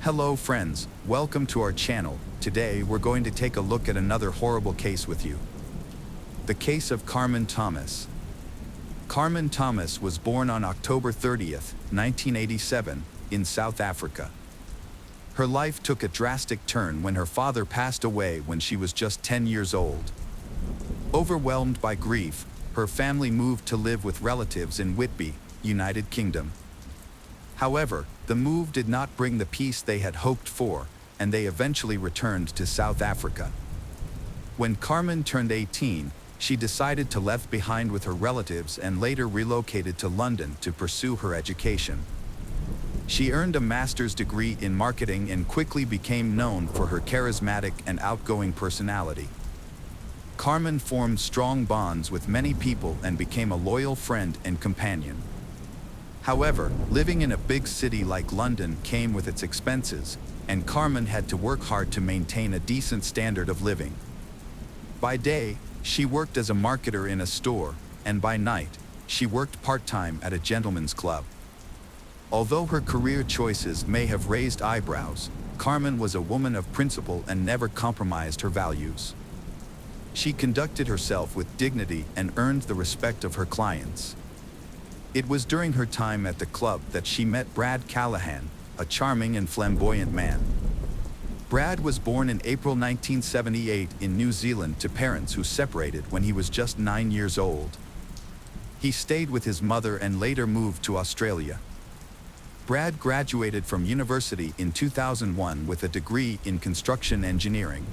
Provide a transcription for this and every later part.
Hello friends, welcome to our channel. Today we're going to take a look at another horrible case with you. The case of Carmen Thomas. Carmen Thomas was born on October 30th, 1987, in South Africa. Her life took a drastic turn when her father passed away when she was just 10 years old. Overwhelmed by grief, her family moved to live with relatives in Whitby, United Kingdom. However, the move did not bring the peace they had hoped for, and they eventually returned to South Africa. When Carmen turned 18, she decided to leave behind with her relatives and later relocated to London to pursue her education. She earned a master's degree in marketing and quickly became known for her charismatic and outgoing personality. Carmen formed strong bonds with many people and became a loyal friend and companion. However, living in a big city like London came with its expenses, and Carmen had to work hard to maintain a decent standard of living. By day, she worked as a marketer in a store, and by night, she worked part-time at a gentleman's club. Although her career choices may have raised eyebrows, Carmen was a woman of principle and never compromised her values. She conducted herself with dignity and earned the respect of her clients. It was during her time at the club that she met Brad Callahan, a charming and flamboyant man. Brad was born in April 1978 in New Zealand to parents who separated when he was just 9 years old. He stayed with his mother and later moved to Australia. Brad graduated from university in 2001 with a degree in construction engineering.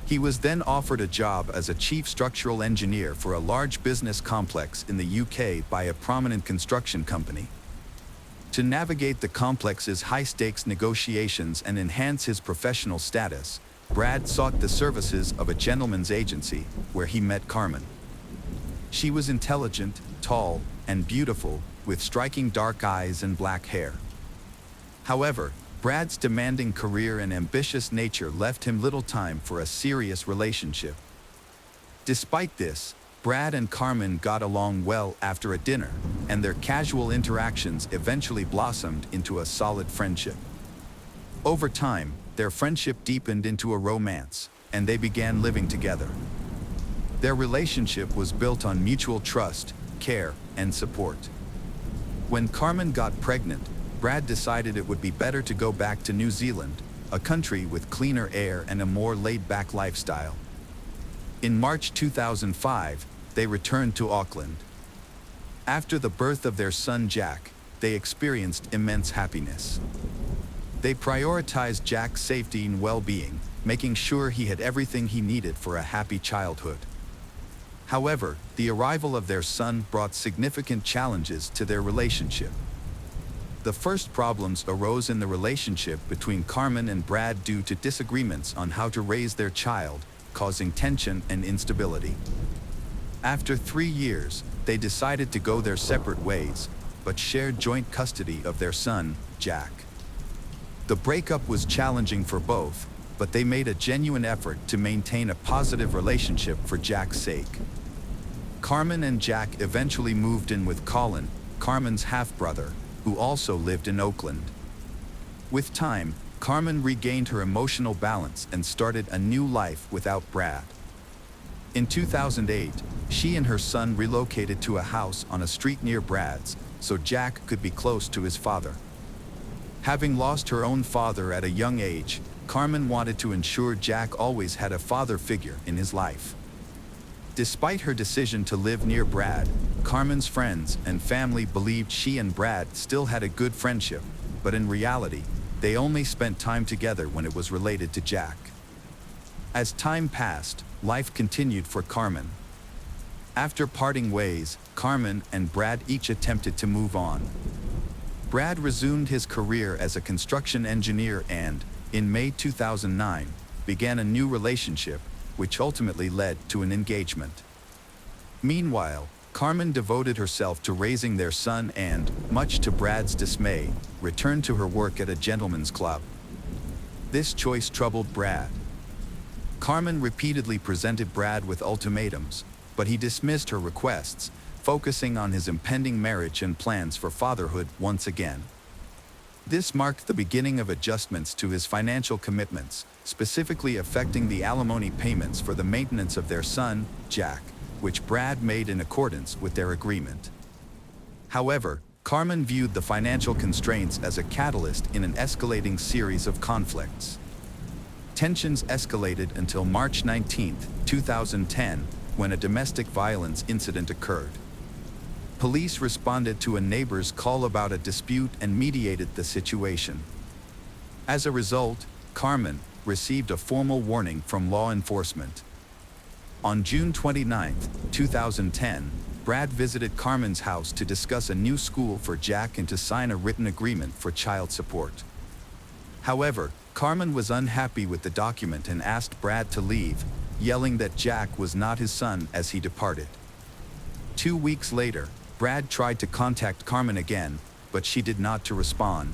He was then offered a job as a chief structural engineer for a large business complex in the UK by a prominent construction company. To navigate the complex's high-stakes negotiations and enhance his professional status, Brad sought the services of a gentleman's agency, where he met Carmen. She was intelligent, tall, and beautiful, with striking dark eyes and black hair. However, Brad's demanding career and ambitious nature left him little time for a serious relationship. Despite this, Brad and Carmen got along well after a dinner, and their casual interactions eventually blossomed into a solid friendship. Over time, their friendship deepened into a romance, and they began living together. Their relationship was built on mutual trust, care, and support. When Carmen got pregnant, Brad decided it would be better to go back to New Zealand, a country with cleaner air and a more laid-back lifestyle. In March 2005, they returned to Auckland. After the birth of their son Jack, they experienced immense happiness. They prioritized Jack's safety and well-being, making sure he had everything he needed for a happy childhood. However, the arrival of their son brought significant challenges to their relationship. The first problems arose in the relationship between Carmen and Brad due to disagreements on how to raise their child, causing tension and instability. After 3 years, they decided to go their separate ways, but shared joint custody of their son, Jack. The breakup was challenging for both, but they made a genuine effort to maintain a positive relationship for Jack's sake. Carmen and Jack eventually moved in with Colin, Carmen's half-brother, who also lived in Oakland. With time, Carmen regained her emotional balance and started a new life without Brad. In 2008, she and her son relocated to a house on a street near Brad's, so Jack could be close to his father. Having lost her own father at a young age, Carmen wanted to ensure Jack always had a father figure in his life. Despite her decision to live near Brad, Carmen's friends and family believed she and Brad still had a good friendship, but in reality, they only spent time together when it was related to Jack. As time passed, life continued for Carmen. After parting ways, Carmen and Brad each attempted to move on. Brad resumed his career as a construction engineer and, in May 2009, began a new relationship, which ultimately led to an engagement. Meanwhile, Carmen devoted herself to raising their son and, much to Brad's dismay, returned to her work at a gentleman's club. This choice troubled Brad. Carmen repeatedly presented Brad with ultimatums, but he dismissed her requests, focusing on his impending marriage and plans for fatherhood once again. This marked the beginning of adjustments to his financial commitments, specifically affecting the alimony payments for the maintenance of their son, Jack, which Brad made in accordance with their agreement. However, Carmen viewed the financial constraints as a catalyst in an escalating series of conflicts. Tensions escalated until March 19, 2010, when a domestic violence incident occurred. Police responded to a neighbor's call about a dispute and mediated the situation. As a result, Carmen received a formal warning from law enforcement. On June 29, 2010, Brad visited Carmen's house to discuss a new school for Jack and to sign a written agreement for child support. However, Carmen was unhappy with the document and asked Brad to leave, yelling that Jack was not his son as he departed. 2 weeks later, Brad tried to contact Carmen again, but she did not respond.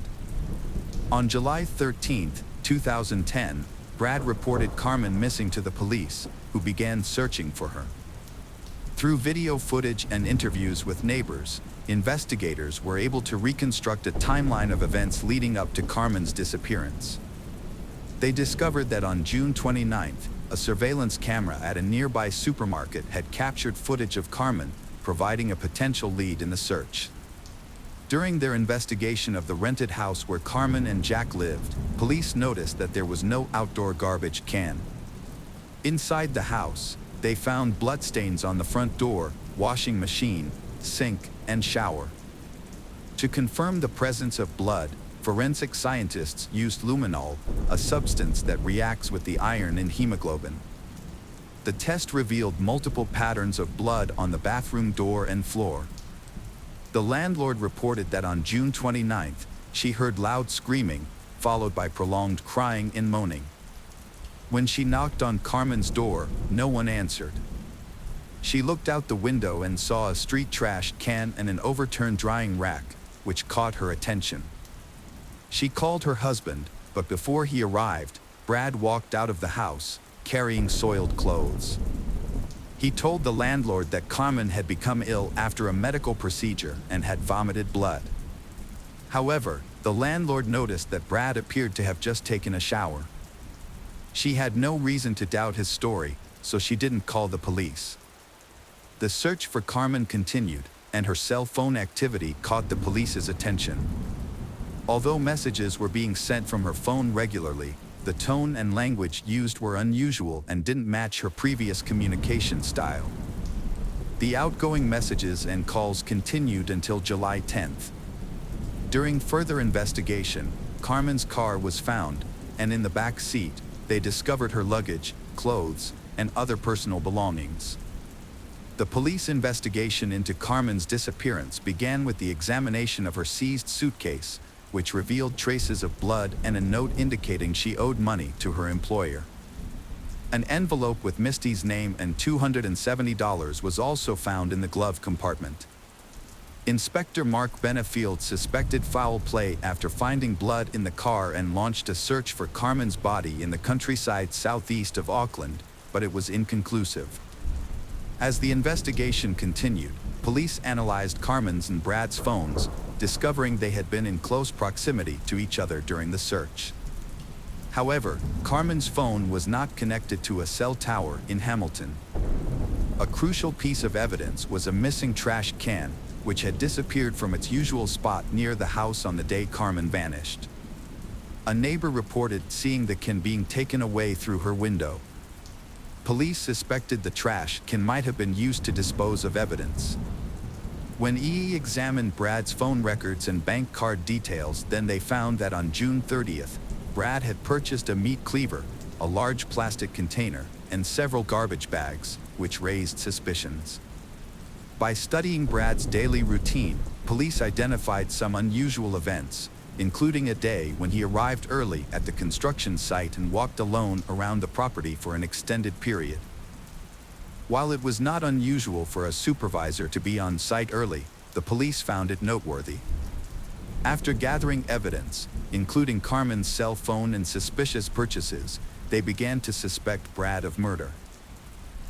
On July 13, 2010, Brad reported Carmen missing to the police, who began searching for her. Through video footage and interviews with neighbors, investigators were able to reconstruct a timeline of events leading up to Carmen's disappearance. They discovered that on June 29th, a surveillance camera at a nearby supermarket had captured footage of Carmen, providing a potential lead in the search. During their investigation of the rented house where Carmen and Jack lived, police noticed that there was no outdoor garbage can. Inside the house, they found bloodstains on the front door, washing machine, sink, and shower. To confirm the presence of blood, forensic scientists used luminol, a substance that reacts with the iron in hemoglobin. The test revealed multiple patterns of blood on the bathroom door and floor. The landlord reported that on June 29th, she heard loud screaming, followed by prolonged crying and moaning. When she knocked on Carmen's door, no one answered. She looked out the window and saw a street trash can and an overturned drying rack, which caught her attention. She called her husband, but before he arrived, Brad walked out of the house, carrying soiled clothes. He told the landlord that Carmen had become ill after a medical procedure and had vomited blood. However, the landlord noticed that Brad appeared to have just taken a shower. She had no reason to doubt his story, so she didn't call the police. The search for Carmen continued, and her cell phone activity caught the police's attention. Although messages were being sent from her phone regularly, the tone and language used were unusual and didn't match her previous communication style. The outgoing messages and calls continued until July 10th. During further investigation, Carmen's car was found, and in the back seat, they discovered her luggage, clothes, and other personal belongings. The police investigation into Carmen's disappearance began with the examination of her seized suitcase, which revealed traces of blood and a note indicating she owed money to her employer. An envelope with Misty's name and $270 was also found in the glove compartment. Inspector Mark Benefield suspected foul play after finding blood in the car and launched a search for Carmen's body in the countryside southeast of Auckland, but it was inconclusive. As the investigation continued, police analyzed Carmen's and Brad's phones, discovering they had been in close proximity to each other during the search. However, Carmen's phone was not connected to a cell tower in Hamilton. A crucial piece of evidence was a missing trash can, which had disappeared from its usual spot near the house on the day Carmen vanished. A neighbor reported seeing the can being taken away through her window. Police suspected the trash can might have been used to dispose of evidence. When EE examined Brad's phone records and bank card details, then they found that on June 30th, Brad had purchased a meat cleaver, a large plastic container, and several garbage bags, which raised suspicions. By studying Brad's daily routine, police identified some unusual events, including a day when he arrived early at the construction site and walked alone around the property for an extended period. While it was not unusual for a supervisor to be on site early, the police found it noteworthy. After gathering evidence, including Carmen's cell phone and suspicious purchases, they began to suspect Brad of murder.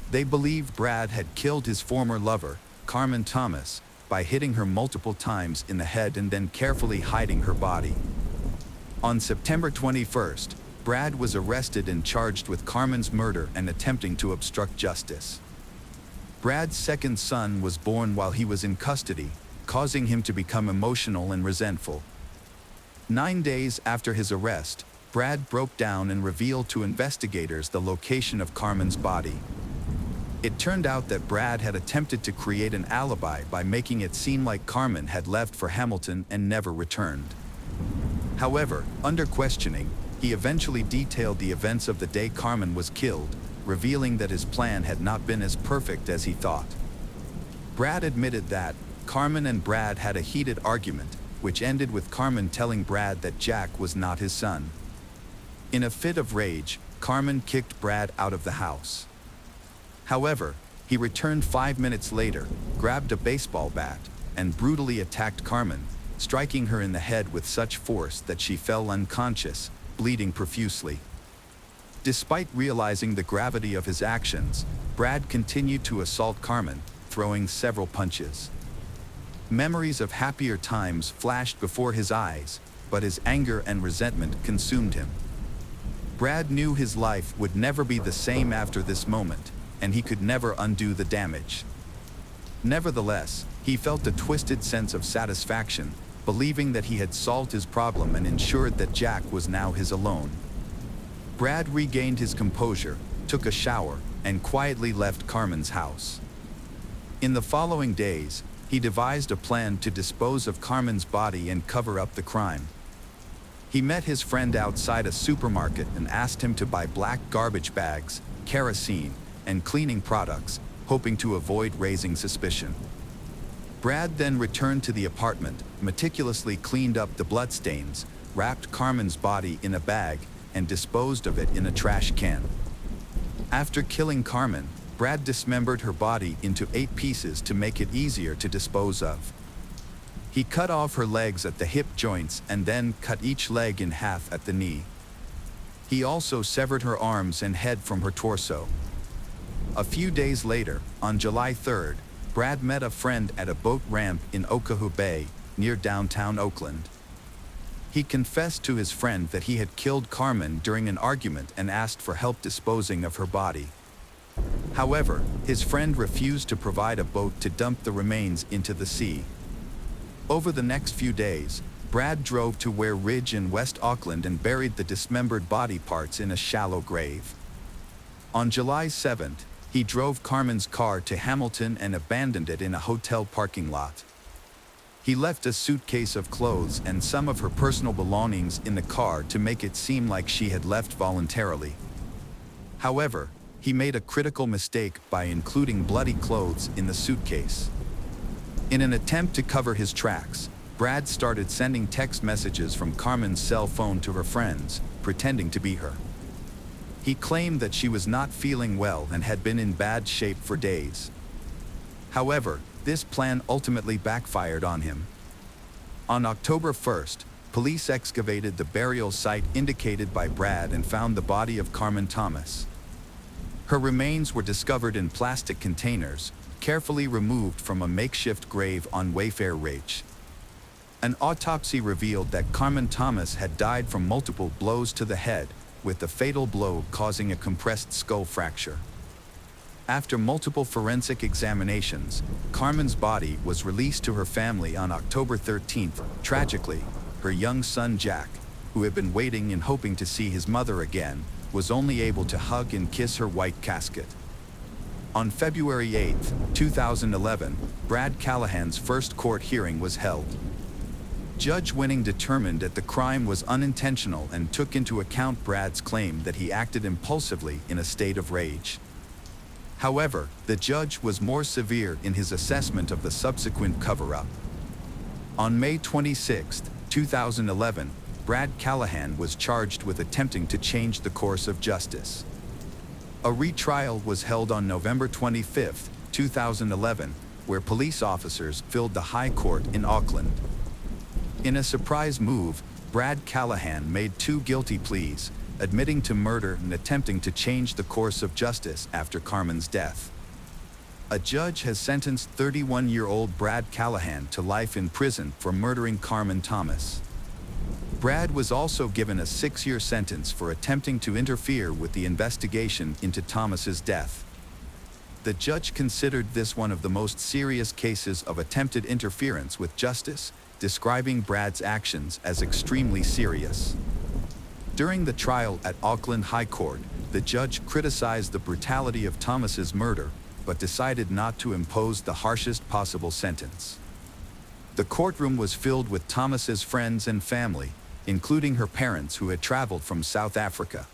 They believed Brad had killed his former lover, Carmen Thomas, by hitting her multiple times in the head and then carefully hiding her body. On September 21st, Brad was arrested and charged with Carmen's murder and attempting to obstruct justice. Brad's second son was born while he was in custody, causing him to become emotional and resentful. 9 days after his arrest, Brad broke down and revealed to investigators the location of Carmen's body. It turned out that Brad had attempted to create an alibi by making it seem like Carmen had left for Hamilton and never returned. However, under questioning, he eventually detailed the events of the day Carmen was killed, revealing that his plan had not been as perfect as he thought. Brad admitted that Carmen and Brad had a heated argument, which ended with Carmen telling Brad that Jack was not his son. In a fit of rage, Carmen kicked Brad out of the house. However, he returned 5 minutes later, grabbed a baseball bat, and brutally attacked Carmen, striking her in the head with such force that she fell unconscious, bleeding profusely. Despite realizing the gravity of his actions, Brad continued to assault Carmen, throwing several punches. Memories of happier times flashed before his eyes, but his anger and resentment consumed him. Brad knew his life would never be the same after this moment, and he could never undo the damage. Nevertheless, he felt a twisted sense of satisfaction, believing that he had solved his problem and ensured that Jack was now his alone. Brad regained his composure, took a shower, and quietly left Carmen's house. In the following days, he devised a plan to dispose of Carmen's body and cover up the crime. He met his friend outside a supermarket and asked him to buy black garbage bags, kerosene, and cleaning products, hoping to avoid raising suspicion. Brad then returned to the apartment, meticulously cleaned up the bloodstains, wrapped Carmen's body in a bag, and disposed of it in a trash can. After killing Carmen, Brad dismembered her body into 8 pieces to make it easier to dispose of. He cut off her legs at the hip joints and then cut each leg in half at the knee. He also severed her arms and head from her torso. A few days later, on July 3rd, Brad met a friend at a boat ramp in Oahu Bay, near downtown Oakland. He confessed to his friend that he had killed Carmen during an argument and asked for help disposing of her body. However, his friend refused to provide a boat to dump the remains into the sea. Over the next few days, Brad drove to Ware Ridge in West Auckland and buried the dismembered body parts in a shallow grave. On July 7th, he drove Carmen's car to Hamilton and abandoned it in a hotel parking lot. He left a suitcase of clothes and some of her personal belongings in the car to make it seem like she had left voluntarily. However, he made a critical mistake by including bloody clothes in the suitcase. In an attempt to cover his tracks, Brad started sending text messages from Carmen's cell phone to her friends, pretending to be her. He claimed that she was not feeling well and had been in bad shape for days. However, this plan ultimately backfired on him. On October 1st, police excavated the burial site indicated by Brad and found the body of Carmen Thomas. Her remains were discovered in plastic containers, carefully removed from a makeshift grave on Wayfair Ridge. An autopsy revealed that Carmen Thomas had died from multiple blows to the head, with the fatal blow causing a compressed skull fracture. After multiple forensic examinations, Carmen's body was released to her family on October 13th. Tragically, her young son Jack, who had been waiting and hoping to see his mother again, was only able to hug and kiss her white casket. On February 8, 2011, Brad Callahan's first court hearing was held. Judge Winning determined that the crime was unintentional and took into account Brad's claim that he acted impulsively in a state of rage. However, the judge was more severe in his assessment of the subsequent cover-up. On May 26, 2011, Brad Callahan was charged with attempting to change the course of justice. A retrial was held on November 25, 2011, where police officers filled the High Court in Auckland. In a surprise move, Brad Callahan made 2 guilty pleas, admitting to murder and attempting to change the course of justice after Carmen's death. A judge has sentenced 31-year-old Brad Callahan to life in prison for murdering Carmen Thomas. Brad was also given a 6-year sentence for attempting to interfere with the investigation into Thomas's death. The judge considered this one of the most serious cases of attempted interference with justice, describing Brad's actions as extremely serious. During the trial at Auckland High Court, the judge criticized the brutality of Thomas's murder, but decided not to impose the harshest possible sentence. The courtroom was filled with Thomas's friends and family, including her parents who had traveled from South Africa.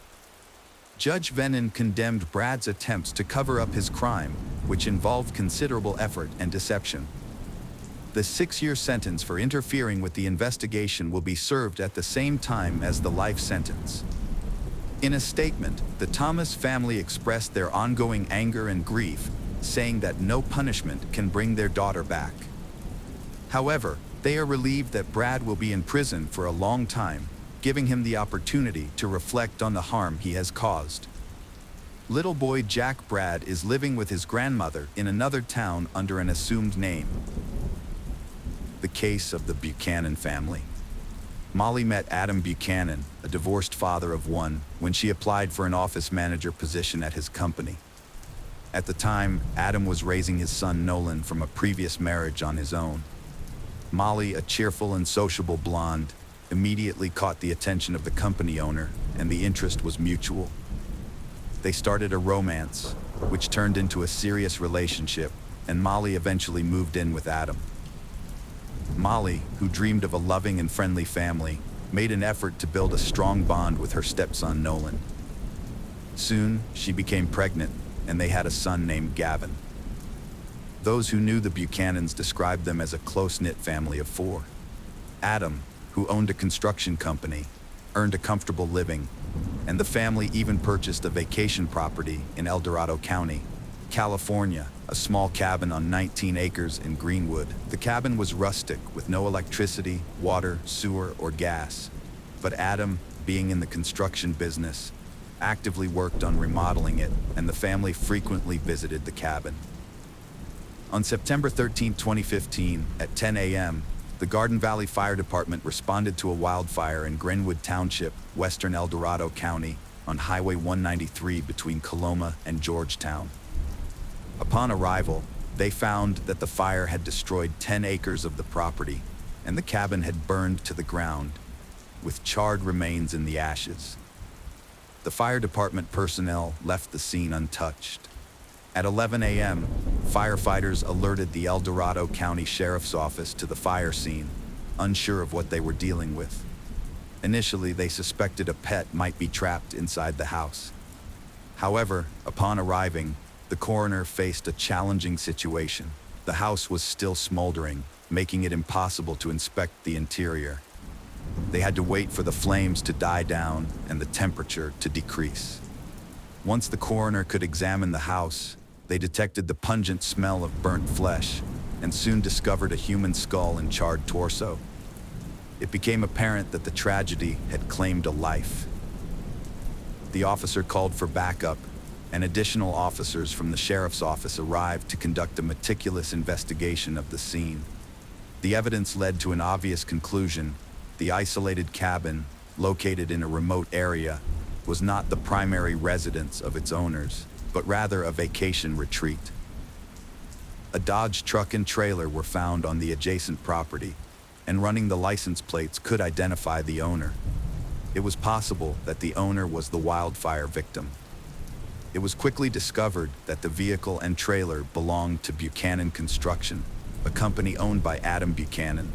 Judge Venon condemned Brad's attempts to cover up his crime, which involved considerable effort and deception. The 6-year sentence for interfering with the investigation will be served at the same time as the life sentence. In a statement, the Thomas family expressed their ongoing anger and grief, saying that no punishment can bring their daughter back. However, they are relieved that Brad will be in prison for a long time, giving him the opportunity to reflect on the harm he has caused. Little boy Jack Brad is living with his grandmother in another town under an assumed name. The case of the Buchanan family. Molly met Adam Buchanan, a divorced father of one, when she applied for an office manager position at his company. At the time, Adam was raising his son Nolan from a previous marriage on his own. Molly, a cheerful and sociable blonde, immediately caught the attention of the company owner, and the interest was mutual. They started a romance, which turned into a serious relationship, and Molly eventually moved in with Adam. Molly, who dreamed of a loving and friendly family, made an effort to build a strong bond with her stepson Nolan. Soon, she became pregnant, and they had a son named Gavin. Those who knew the Buchanans described them as a close-knit family of 4. Adam, who owned a construction company, earned a comfortable living, and the family even purchased a vacation property in El Dorado County, California, a small cabin on 19 acres in Greenwood. The cabin was rustic with no electricity, water, sewer, or gas. But Adam, being in the construction business, actively worked on remodeling it, and the family frequently visited the cabin. On September 13, 2015, at 10 a.m., the Garden Valley Fire Department responded to a wildfire in Greenwood Township, western El Dorado County, on Highway 193 between Coloma and Georgetown. Upon arrival, they found that the fire had destroyed 10 acres of the property, and the cabin had burned to the ground, with charred remains in the ashes. The fire department personnel left the scene untouched. At 11 a.m., firefighters alerted the El Dorado County Sheriff's Office to the fire scene, unsure of what they were dealing with. Initially, they suspected a pet might be trapped inside the house. However, upon arriving, the coroner faced a challenging situation. The house was still smoldering, making it impossible to inspect the interior. They had to wait for the flames to die down and the temperature to decrease. Once the coroner could examine the house, they detected the pungent smell of burnt flesh and soon discovered a human skull and charred torso. It became apparent that the tragedy had claimed a life. The officer called for backup, and additional officers from the sheriff's office arrived to conduct a meticulous investigation of the scene. The evidence led to an obvious conclusion: the isolated cabin, located in a remote area, was not the primary residence of its owners, but rather a vacation retreat. A Dodge truck and trailer were found on the adjacent property, and running the license plates could identify the owner. It was possible that the owner was the wildfire victim. It was quickly discovered that the vehicle and trailer belonged to Buchanan Construction, a company owned by Adam Buchanan.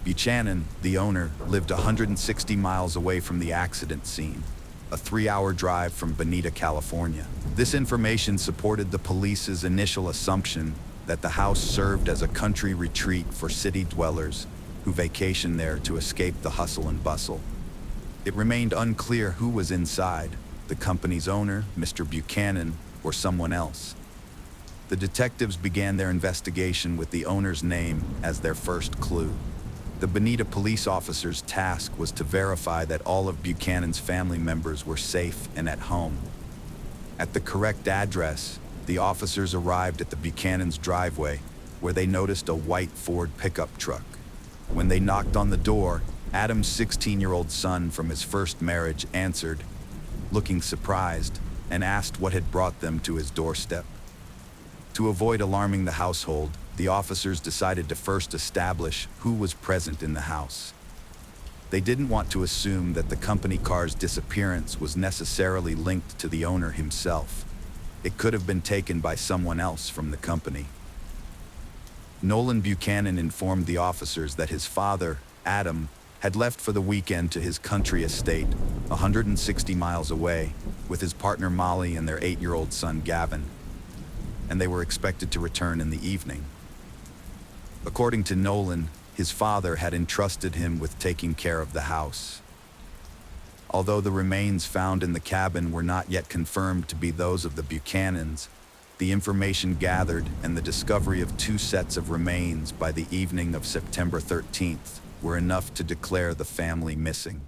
Buchanan, the owner, lived 160 miles away from the accident scene, a 3-hour drive from Bonita, California. This information supported the police's initial assumption that the house served as a country retreat for city dwellers who vacationed there to escape the hustle and bustle. It remained unclear who was inside, the company's owner, Mr. Buchanan, or someone else. The detectives began their investigation with the owner's name as their first clue. The Bonita police officer's task was to verify that all of Buchanan's family members were safe and at home. At the correct address, the officers arrived at the Buchanan's driveway, where they noticed a white Ford pickup truck. When they knocked on the door, Adam's 16-year-old son from his first marriage answered, looking surprised, and asked what had brought them to his doorstep. To avoid alarming the household, the officers decided to first establish who was present in the house. They didn't want to assume that the company car's disappearance was necessarily linked to the owner himself. It could have been taken by someone else from the company. Nolan Buchanan informed the officers that his father, Adam, had left for the weekend to his country estate, 160 miles away, with his partner Molly and their 8-year-old son Gavin, and they were expected to return in the evening. According to Nolan, his father had entrusted him with taking care of the house. Although the remains found in the cabin were not yet confirmed to be those of the Buchanans, the information gathered and the discovery of 2 sets of remains by the evening of September 13th were enough to declare the family missing.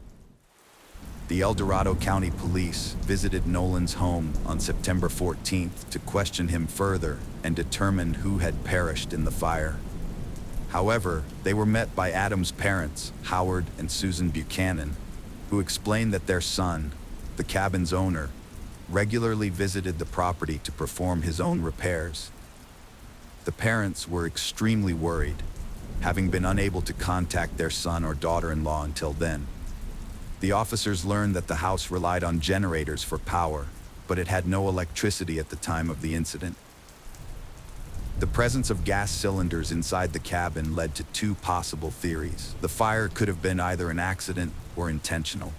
The El Dorado County Police visited Nolan's home on September 14th to question him further and determine who had perished in the fire. However, they were met by Adam's parents, Howard and Susan Buchanan, who explained that their son, the cabin's owner, regularly visited the property to perform his own repairs. The parents were extremely worried, having been unable to contact their son or daughter-in-law until then. The officers learned that the house relied on generators for power, but it had no electricity at the time of the incident. The presence of gas cylinders inside the cabin led to 2 possible theories. The fire could have been either an accident or intentional.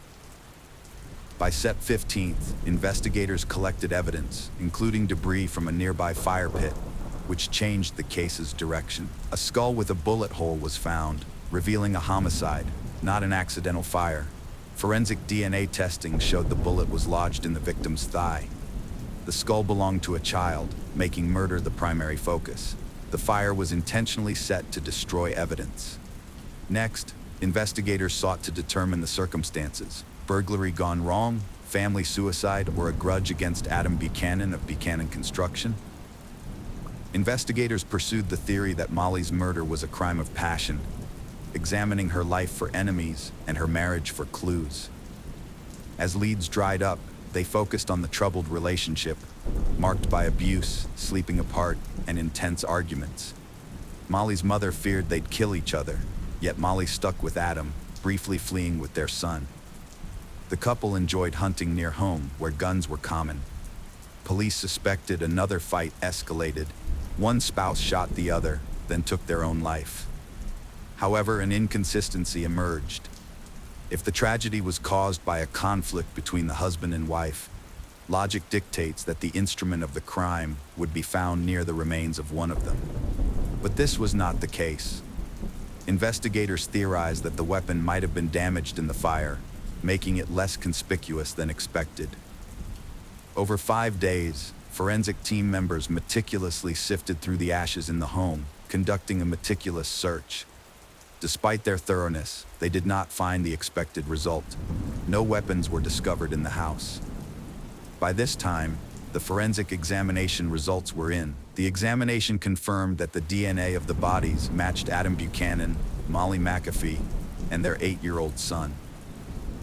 By Sep 15th, investigators collected evidence, including debris from a nearby fire pit, which changed the case's direction. A skull with a bullet hole was found, revealing a homicide, not an accidental fire. Forensic DNA testing showed the bullet was lodged in the victim's thigh. The skull belonged to a child, making murder the primary focus. The fire was intentionally set to destroy evidence. Next, investigators sought to determine the circumstances. Burglary gone wrong, family suicide, or a grudge against Adam Buchanan of Buchanan Construction? Investigators pursued the theory that Molly's murder was a crime of passion, examining her life for enemies and her marriage for clues. As leads dried up, they focused on the troubled relationship, marked by abuse, sleeping apart, and intense arguments. Molly's mother feared they'd kill each other, yet Molly stuck with Adam, briefly fleeing with their son. The couple enjoyed hunting near home, where guns were common. Police suspected another fight escalated. One spouse shot the other, then took their own life. However, an inconsistency emerged. If the tragedy was caused by a conflict between the husband and wife, logic dictates that the instrument of the crime would be found near the remains of one of them. But this was not the case. Investigators theorized that the weapon might have been damaged in the fire, making it less conspicuous than expected. Over 5 days, forensic team members meticulously sifted through the ashes in the home, conducting a meticulous search. Despite their thoroughness, they did not find the expected result. No weapons were discovered in the house. By this time, the forensic examination results were in. The examination confirmed that the DNA of the bodies matched Adam Buchanan, Molly McAfee, and their 8-year-old son.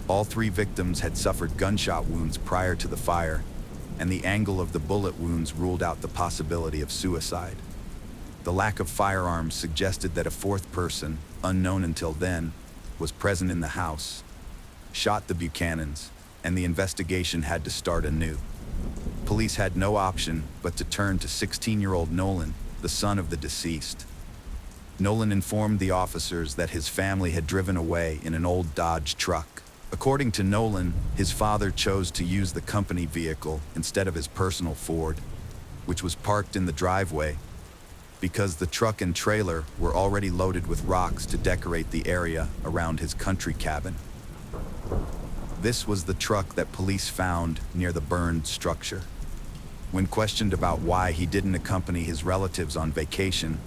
All 3 victims had suffered gunshot wounds prior to the fire, and the angle of the bullet wounds ruled out the possibility of suicide. The lack of firearms suggested that a 4th person, unknown until then, was present in the house, shot the Buchanans, and the investigation had to start anew. Police had no option but to turn to 16-year-old Nolan, the son of the deceased. Nolan informed the officers that his family had driven away in an old Dodge truck. According to Nolan, his father chose to use the company vehicle instead of his personal Ford, which was parked in the driveway, because the truck and trailer were already loaded with rocks to decorate the area around his country cabin. This was the truck that police found near the burned structure. When questioned about why he didn't accompany his relatives on vacation,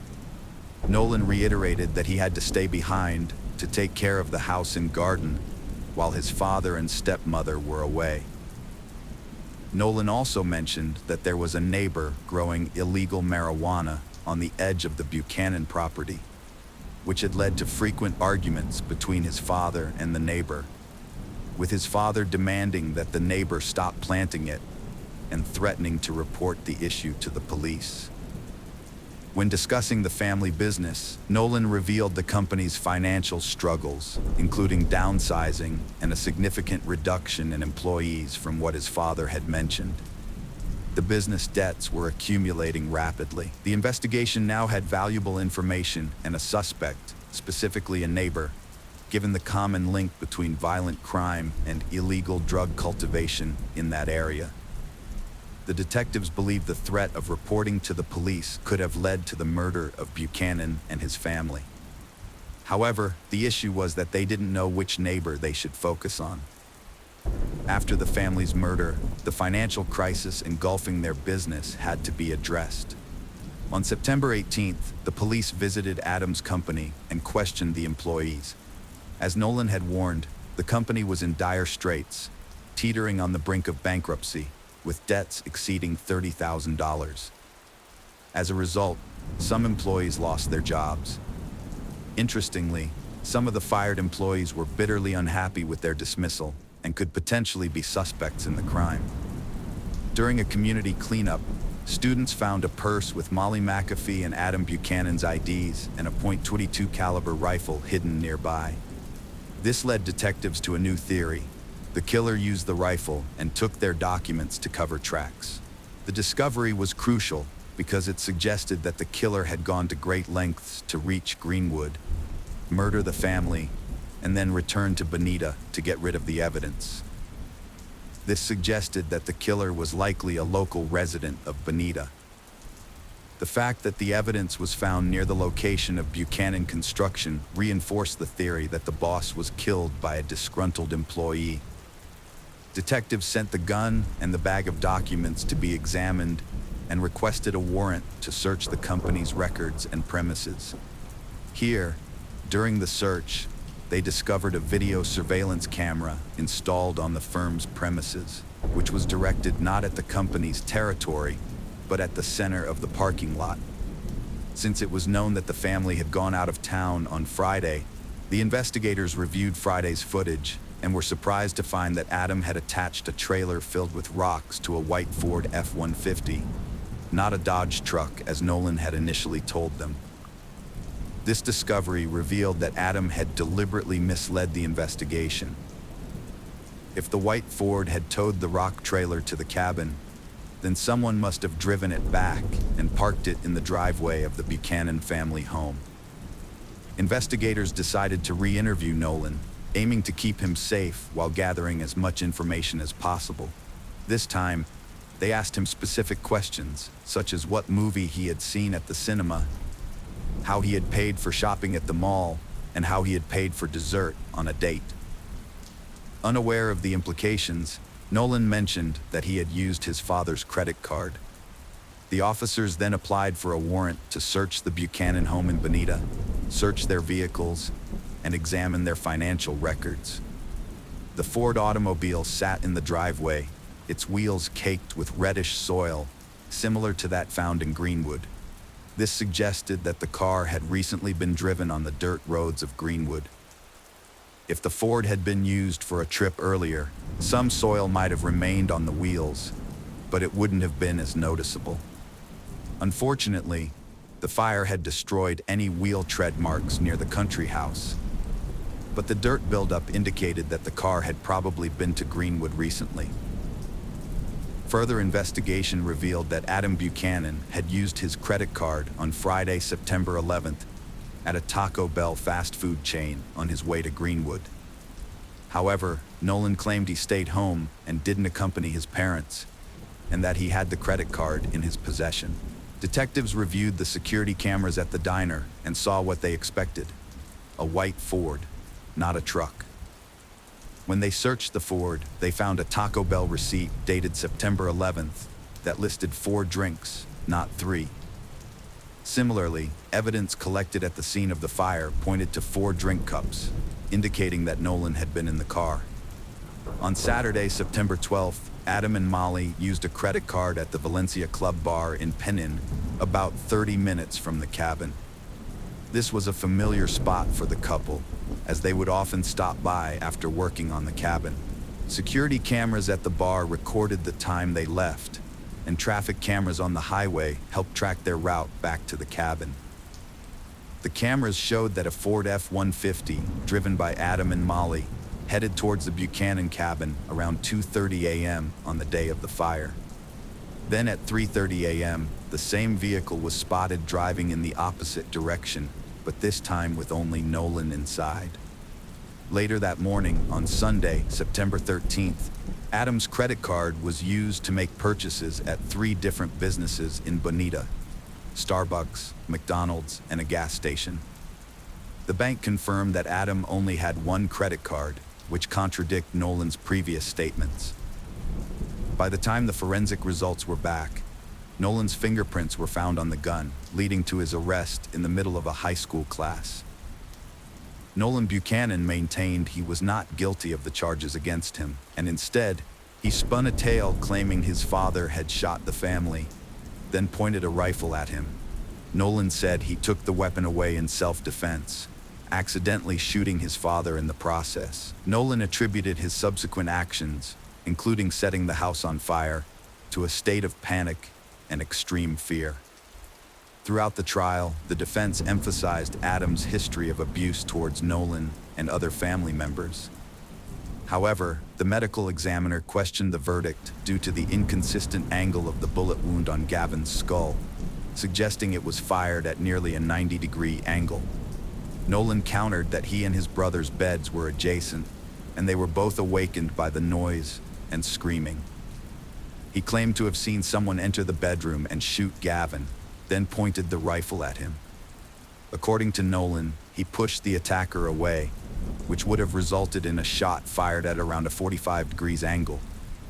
Nolan reiterated that he had to stay behind to take care of the house and garden while his father and stepmother were away. Nolan also mentioned that there was a neighbor growing illegal marijuana on the edge of the Buchanan property. which had led to frequent arguments between his father and the neighbor, with his father demanding that the neighbor stop planting it and threatening to report the issue to the police. When discussing the family business, Nolan revealed the company's financial struggles, including downsizing and a significant reduction in employees from what his father had mentioned. The business debts were accumulating rapidly. The investigation now had valuable information and a suspect, specifically a neighbor, given the common link between violent crime and illegal drug cultivation in that area. The detectives believed the threat of reporting to the police could have led to the murder of Buchanan and his family. However, the issue was that they didn't know which neighbor they should focus on. After the family's murder, the financial crisis engulfing their business had to be addressed. On September 18th, the police visited Adam's company and questioned the employees. As Nolan had warned, the company was in dire straits, teetering on the brink of bankruptcy, with debts exceeding $30,000. As a result, some employees lost their jobs. Interestingly, some of the fired employees were bitterly unhappy with their dismissal and could potentially be suspects in the crime. During a community cleanup, students found a purse with Molly McAfee and Adam Buchanan's IDs and a .22 caliber rifle hidden nearby. This led detectives to a new theory. The killer used the rifle and took their documents to cover tracks. The discovery was crucial because it suggested that the killer had gone to great lengths to reach Greenwood, murder the family, and then return to Bonita to get rid of the evidence. This suggested that the killer was likely a local resident of Bonita. The fact that the evidence was found near the location of Buchanan Construction reinforced the theory that the boss was killed by a disgruntled employee. Detectives sent the gun and the bag of documents to be examined and requested a warrant to search the company's records and premises. Here, during the search, they discovered a video surveillance camera installed on the firm's premises, which was directed not at the company's territory, but at the center of the parking lot. Since it was known that the family had gone out of town on Friday, the investigators reviewed Friday's footage and were surprised to find that Adam had attached a trailer filled with rocks to a white Ford F-150, not a Dodge truck as Nolan had initially told them. This discovery revealed that Adam had deliberately misled the investigation. If the white Ford had towed the rock trailer to the cabin, then someone must have driven it back and parked it in the driveway of the Buchanan family home. Investigators decided to re-interview Nolan, aiming to keep him safe while gathering as much information as possible. This time, they asked him specific questions, such as what movie he had seen at the cinema, how he had paid for shopping at the mall, and how he had paid for dessert on a date. Unaware of the implications, Nolan mentioned that he had used his father's credit card. The officers then applied for a warrant to search the Buchanan home in Bonita, search their vehicles, and examine their financial records. The Ford automobile sat in the driveway, its wheels caked with reddish soil, similar to that found in Greenwood. This suggested that the car had recently been driven on the dirt roads of Greenwood. If the Ford had been used for a trip earlier, some soil might have remained on the wheels, but it wouldn't have been as noticeable. Unfortunately, the fire had destroyed any wheel tread marks near the country house, but the dirt buildup indicated that the car had probably been to Greenwood recently. Further investigation revealed that Adam Buchanan had used his credit card on Friday, September 11th, at a Taco Bell fast food chain on his way to Greenwood. However, Nolan claimed he stayed home and didn't accompany his parents, and that he had the credit card in his possession. Detectives reviewed the security cameras at the diner and saw what they expected: a white Ford, not a truck. When they searched the Ford, they found a Taco Bell receipt dated September 11th that listed 4 drinks, not 3. Similarly, evidence collected at the scene of the fire pointed to 4 drink cups, indicating that Nolan had been in the car. On Saturday, September 12th, Adam and Molly used a credit card at the Valencia Club Bar in Penin, about 30 minutes from the cabin. This was a familiar spot for the couple, as they would often stop by after working on the cabin. Security cameras at the bar recorded the time they left, and traffic cameras on the highway helped track their route back to the cabin. The cameras showed that a Ford F-150, driven by Adam and Molly, headed towards the Buchanan cabin around 2:30 a.m. on the day of the fire. Then at 3:30 a.m., the same vehicle was spotted driving in the opposite direction, but this time with only Nolan inside. Later that morning, on Sunday, September 13th, Adam's credit card was used to make purchases at 3 different businesses in Bonita: Starbucks, McDonald's, and a gas station. The bank confirmed that Adam only had 1 credit card, which contradict Nolan's previous statements. By the time the forensic results were back, Nolan's fingerprints were found on the gun, leading to his arrest in the middle of a high school class. Nolan Buchanan maintained he was not guilty of the charges against him, and instead, he spun a tale claiming his father had shot the family, then pointed a rifle at him. Nolan said he took the weapon away in self-defense, accidentally shooting his father in the process. Nolan attributed his subsequent actions, including setting the house on fire, to a state of panic and extreme fear. Throughout the trial, the defense emphasized Adam's history of abuse towards Nolan and other family members. However, the medical examiner questioned the verdict due to the inconsistent angle of the bullet wound on Gavin's skull, suggesting it was fired at nearly a 90-degree angle. Nolan countered that he and his brother's beds were adjacent, and they were both awakened by the noise and screaming. He claimed to have seen someone enter the bedroom and shoot Gavin, then pointed the rifle at him. According to Nolan, he pushed the attacker away, which would have resulted in a shot fired at around a 45 degrees angle,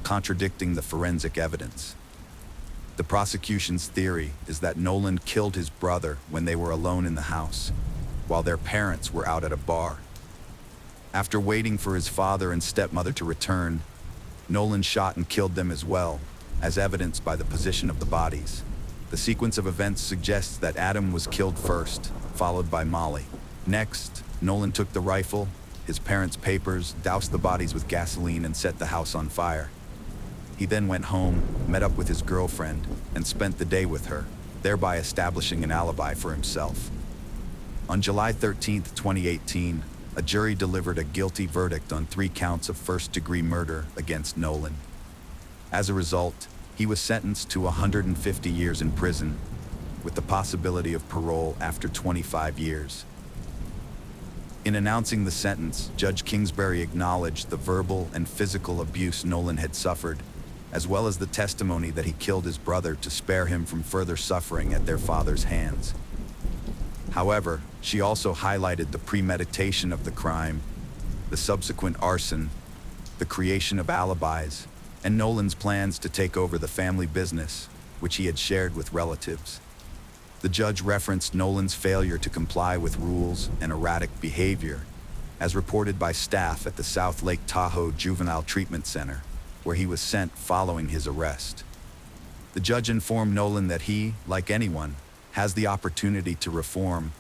contradicting the forensic evidence. The prosecution's theory is that Nolan killed his brother when they were alone in the house, while their parents were out at a bar. After waiting for his father and stepmother to return, Nolan shot and killed them as well, as evidenced by the position of the bodies. The sequence of events suggests that Adam was killed first, followed by Molly. Next, Nolan took the rifle, his parents' papers, doused the bodies with gasoline, and set the house on fire. He then went home, met up with his girlfriend, and spent the day with her, thereby establishing an alibi for himself. On July 13, 2018, a jury delivered a guilty verdict on 3 counts of first-degree murder against Nolan. As a result, he was sentenced to 150 years in prison, with the possibility of parole after 25 years. In announcing the sentence, Judge Kingsbury acknowledged the verbal and physical abuse Nolan had suffered, as well as the testimony that he killed his brother to spare him from further suffering at their father's hands. However, she also highlighted the premeditation of the crime, the subsequent arson, the creation of alibis, and Nolan's plans to take over the family business, which he had shared with relatives. The judge referenced Nolan's failure to comply with rules and erratic behavior, as reported by staff at the South Lake Tahoe Juvenile Treatment Center, where he was sent following his arrest. The judge informed Nolan that he, like anyone, has the opportunity to reform,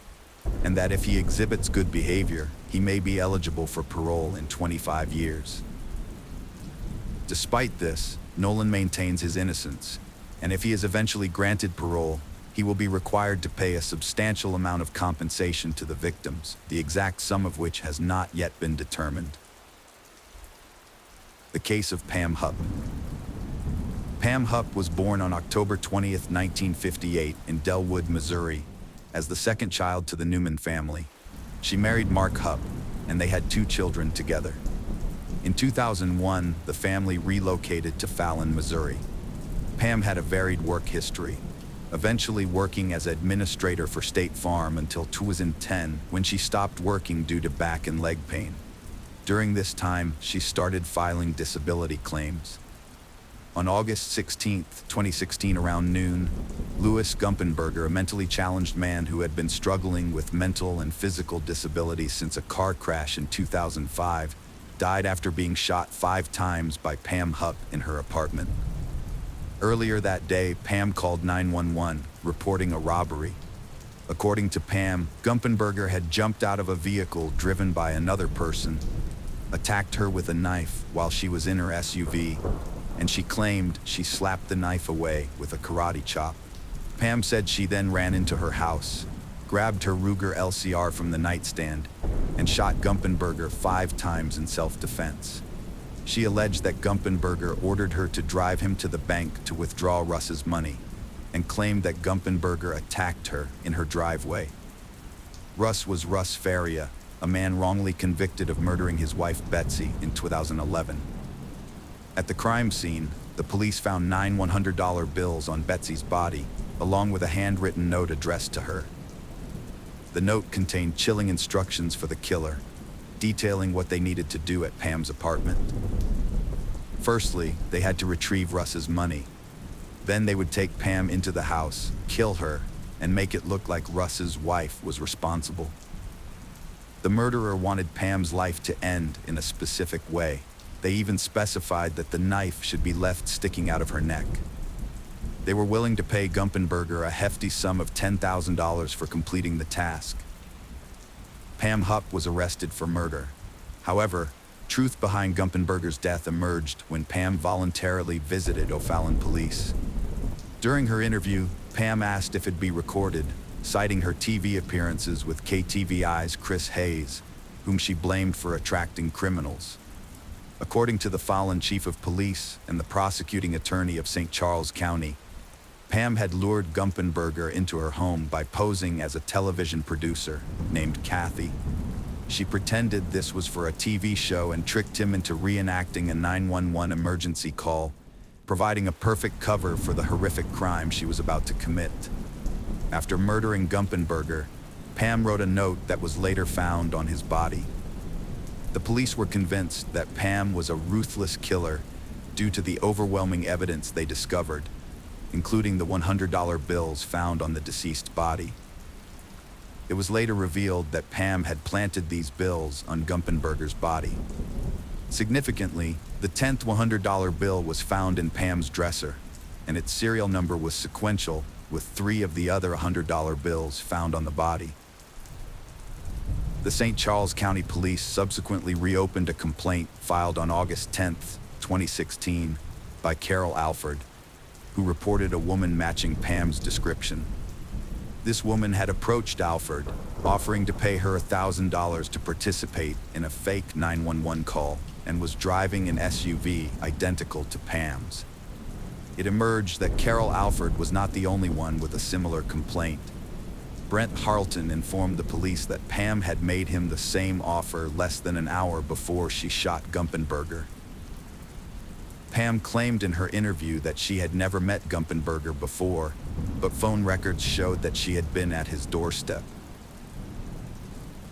and that if he exhibits good behavior, he may be eligible for parole in 25 years. Despite this, Nolan maintains his innocence, and if he is eventually granted parole, he will be required to pay a substantial amount of compensation to the victims, the exact sum of which has not yet been determined. The case of Pam Hupp. Pam Hupp was born on October 20, 1958 in Delwood, Missouri, as the second child to the Newman family. She married Mark Hupp, and they had 2 children together. In 2001, the family relocated to Fallon, Missouri. Pam had a varied work history, eventually working as administrator for State Farm until 2010, when she stopped working due to back and leg pain. During this time, she started filing disability claims. On August 16, 2016, around noon, Louis Gumpenberger, a mentally challenged man who had been struggling with mental and physical disabilities since a car crash in 2005, died after being shot 5 times by Pam Hupp in her apartment. Earlier that day, Pam called 911, reporting a robbery. According to Pam, Gumpenberger had jumped out of a vehicle driven by another person, attacked her with a knife while she was in her SUV, and she claimed she slapped the knife away with a karate chop. Pam said she then ran into her house, grabbed her Ruger LCR from the nightstand, and shot Gumpenberger 5 times in self-defense. She alleged that Gumpenberger ordered her to drive him to the bank to withdraw Russ's money, and claimed that Gumpenberger attacked her in her driveway. Russ was Russ Faria, a man wrongly convicted of murdering his wife Betsy in 2011. At the crime scene, the police found 9 $100 bills on Betsy's body, along with a handwritten note addressed to her. The note contained chilling instructions for the killer, detailing what they needed to do at Pam's apartment. Firstly, they had to retrieve Russ's money. Then they would take Pam into the house, kill her, and make it look like Russ's wife was responsible. The murderer wanted Pam's life to end in a specific way. They even specified that the knife should be left sticking out of her neck. They were willing to pay Gumpenberger a hefty sum of $10,000 for completing the task. Pam Hupp was arrested for murder. However, truth behind Gumpenberger's death emerged when Pam voluntarily visited O'Fallon police. During her interview, Pam asked if it be recorded, citing her TV appearances with KTVI's Chris Hayes, whom she blamed for attracting criminals. According to the Fallon chief of police and the prosecuting attorney of St. Charles County, Pam had lured Gumpenberger into her home by posing as a television producer named Kathy. She pretended this was for a TV show and tricked him into reenacting a 911 emergency call, providing a perfect cover for the horrific crime she was about to commit. After murdering Gumpenberger, Pam wrote a note that was later found on his body. The police were convinced that Pam was a ruthless killer due to the overwhelming evidence they discovered, including the $100 bills found on the deceased body. It was later revealed that Pam had planted these bills on Gumpenberger's body. Significantly, the 10th $100 bill was found in Pam's dresser, and its serial number was sequential with 3 of the other $100 bills found on the body. The St. Charles County Police subsequently reopened a complaint filed on August 10, 2016, by Carol Alford, who reported a woman matching Pam's description. This woman had approached Alford, offering to pay her $1,000 to participate in a fake 911 call, and was driving an SUV identical to Pam's. It emerged that Carol Alford was not the only one with a similar complaint. Brent Harleton informed the police that Pam had made him the same offer less than an hour before she shot Gumpenberger. Pam claimed in her interview that she had never met Gumpenberger before, but phone records showed that she had been at his doorstep.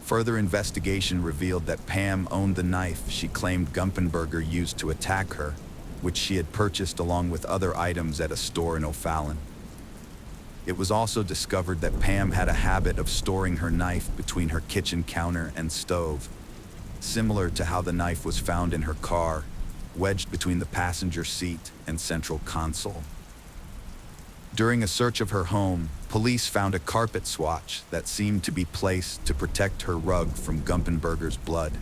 Further investigation revealed that Pam owned the knife she claimed Gumpenberger used to attack her, which she had purchased along with other items at a store in O'Fallon. It was also discovered that Pam had a habit of storing her knife between her kitchen counter and stove, similar to how the knife was found in her car, wedged between the passenger seat and central console. During a search of her home, police found a carpet swatch that seemed to be placed to protect her rug from Gumpenberger's blood.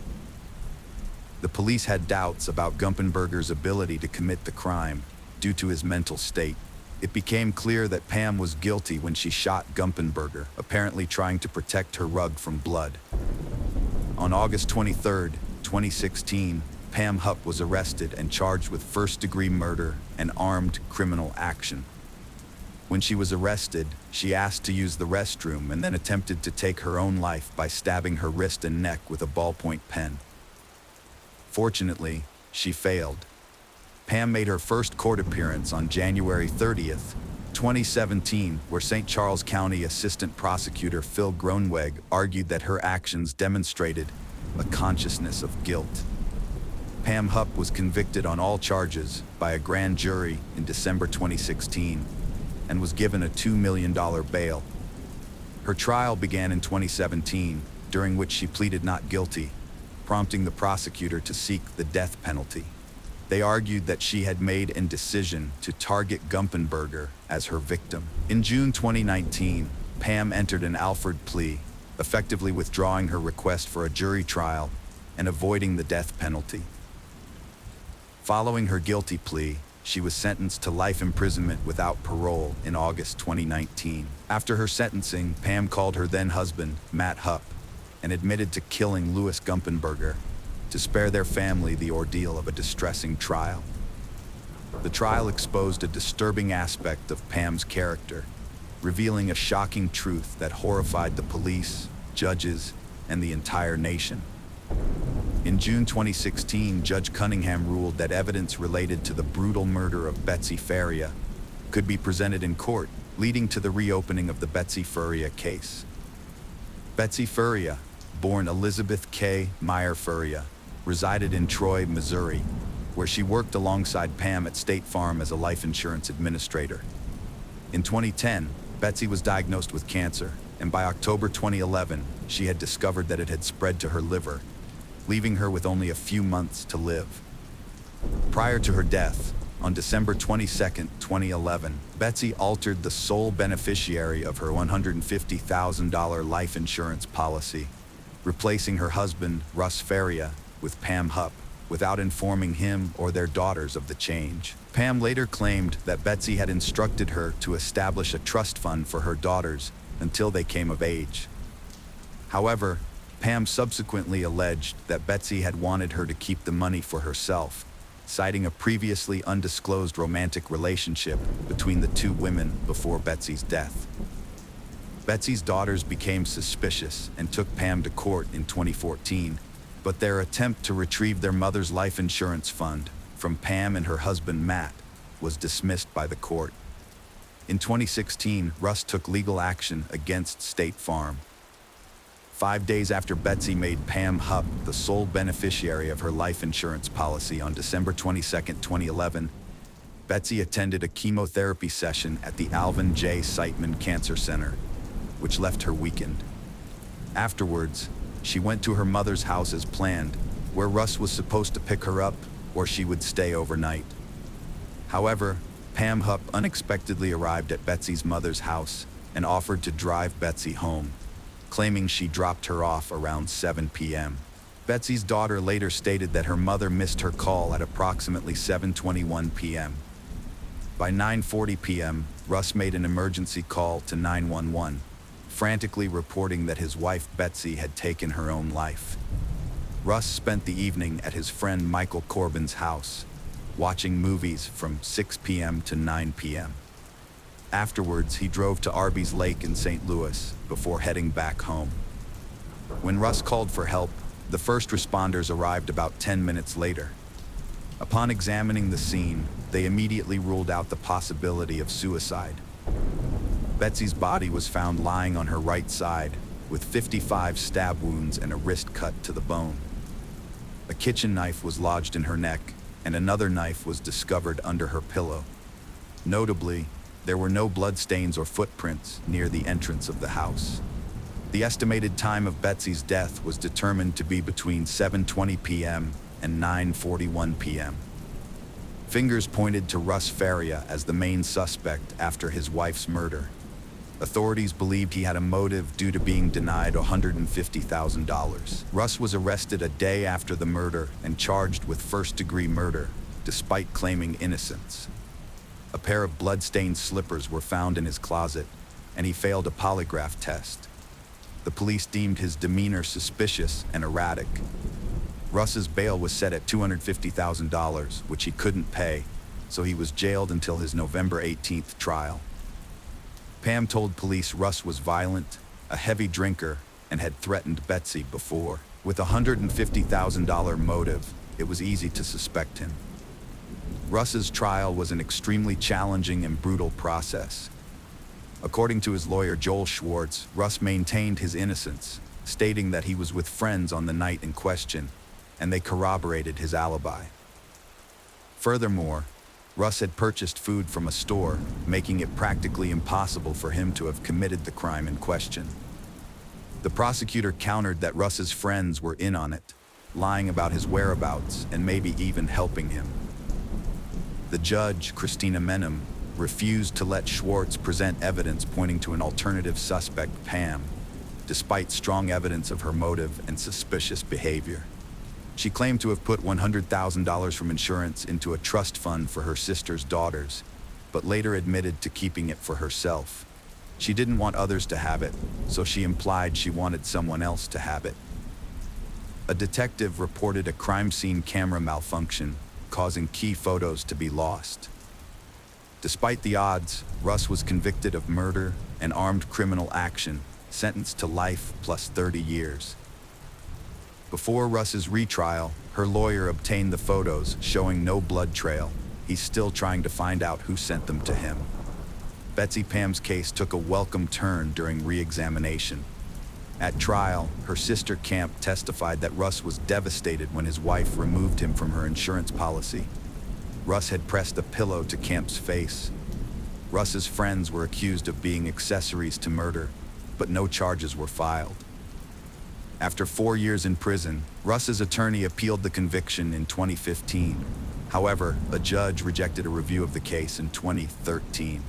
The police had doubts about Gumpenberger's ability to commit the crime due to his mental state. It became clear that Pam was guilty when she shot Gumpenberger, apparently trying to protect her rug from blood. On August 23, 2016, Pam Hupp was arrested and charged with first-degree murder and armed criminal action. When she was arrested, she asked to use the restroom and then attempted to take her own life by stabbing her wrist and neck with a ballpoint pen. Fortunately, she failed. Pam made her first court appearance on January 30, 2017, where St. Charles County Assistant Prosecutor Phil Groenweg argued that her actions demonstrated a consciousness of guilt. Pam Hupp was convicted on all charges by a grand jury in December 2016 and was given a $2 million bail. Her trial began in 2017, during which she pleaded not guilty, prompting the prosecutor to seek the death penalty. They argued that she had made a decision to target Gumpenberger as her victim. In June 2019, Pam entered an Alford plea, effectively withdrawing her request for a jury trial and avoiding the death penalty. Following her guilty plea, she was sentenced to life imprisonment without parole in August 2019. After her sentencing, Pam called her then-husband, Matt Hupp, and admitted to killing Louis Gumpenberger to spare their family the ordeal of a distressing trial. The trial exposed a disturbing aspect of Pam's character, revealing a shocking truth that horrified the police, judges, and the entire nation. In June 2016, Judge Cunningham ruled that evidence related to the brutal murder of Betsy Faria could be presented in court, leading to the reopening of the Betsy Faria case. Betsy Faria, born Elizabeth K. Meyer Faria, resided in Troy, Missouri, where she worked alongside Pam at State Farm as a life insurance administrator. In 2010, Betsy was diagnosed with cancer, and by October 2011, she had discovered that it had spread to her liver, leaving her with only a few months to live. Prior to her death, on December 22, 2011, Betsy altered the sole beneficiary of her $150,000 life insurance policy, replacing her husband, Russ Faria, with Pam Hupp, without informing him or their daughters of the change. Pam later claimed that Betsy had instructed her to establish a trust fund for her daughters until they came of age. However, Pam subsequently alleged that Betsy had wanted her to keep the money for herself, citing a previously undisclosed romantic relationship between the two women before Betsy's death. Betsy's daughters became suspicious and took Pam to court in 2014, but their attempt to retrieve their mother's life insurance fund from Pam and her husband Matt was dismissed by the court. In 2016, Russ took legal action against State Farm. 5 days after Betsy made Pam Hupp the sole beneficiary of her life insurance policy on December 22, 2011, Betsy attended a chemotherapy session at the Alvin J. Siteman Cancer Center, which left her weakened. Afterwards, she went to her mother's house as planned, where Russ was supposed to pick her up or she would stay overnight. However, Pam Hupp unexpectedly arrived at Betsy's mother's house and offered to drive Betsy home, claiming she dropped her off around 7 p.m. Betsy's daughter later stated that her mother missed her call at approximately 7:21 p.m. By 9:40 p.m., Russ made an emergency call to 911, frantically reporting that his wife Betsy had taken her own life. Russ spent the evening at his friend Michael Corbin's house, watching movies from 6 p.m. to 9 p.m. Afterwards, he drove to Arby's Lake in St. Louis before heading back home. When Russ called for help, the first responders arrived about 10 minutes later. Upon examining the scene, they immediately ruled out the possibility of suicide. Betsy's body was found lying on her right side, with 55 stab wounds and a wrist cut to the bone. A kitchen knife was lodged in her neck, and another knife was discovered under her pillow. Notably, there were no bloodstains or footprints near the entrance of the house. The estimated time of Betsy's death was determined to be between 7:20 p.m. and 9:41 p.m. Fingers pointed to Russ Faria as the main suspect after his wife's murder. Authorities believed he had a motive due to being denied $150,000. Russ was arrested a day after the murder and charged with first-degree murder, despite claiming innocence. A pair of blood-stained slippers were found in his closet, and he failed a polygraph test. The police deemed his demeanor suspicious and erratic. Russ's bail was set at $250,000, which he couldn't pay, so he was jailed until his November 18th trial. Pam told police Russ was violent, a heavy drinker, and had threatened Betsy before. With a $150,000 motive, it was easy to suspect him. Russ's trial was an extremely challenging and brutal process. According to his lawyer Joel Schwartz, Russ maintained his innocence, stating that he was with friends on the night in question, and they corroborated his alibi. Furthermore, Russ had purchased food from a store, making it practically impossible for him to have committed the crime in question. The prosecutor countered that Russ's friends were in on it, lying about his whereabouts and maybe even helping him. The judge, Christina Menem, refused to let Schwartz present evidence pointing to an alternative suspect, Pam, despite strong evidence of her motive and suspicious behavior. She claimed to have put $100,000 from insurance into a trust fund for her sister's daughters, but later admitted to keeping it for herself. She didn't want others to have it, so she implied she wanted someone else to have it. A detective reported a crime scene camera malfunction, causing key photos to be lost. Despite the odds, Russ was convicted of murder and armed criminal action, sentenced to life plus 30 years. Before Russ's retrial, her lawyer obtained the photos showing no blood trail. He's still trying to find out who sent them to him. Betsy Pam's case took a welcome turn during re-examination. At trial, her sister Camp testified that Russ was devastated when his wife removed him from her insurance policy. Russ had pressed a pillow to Camp's face. Russ's friends were accused of being accessories to murder, but no charges were filed. After 4 years in prison, Russ's attorney appealed the conviction in 2015. However, a judge rejected a review of the case in 2013.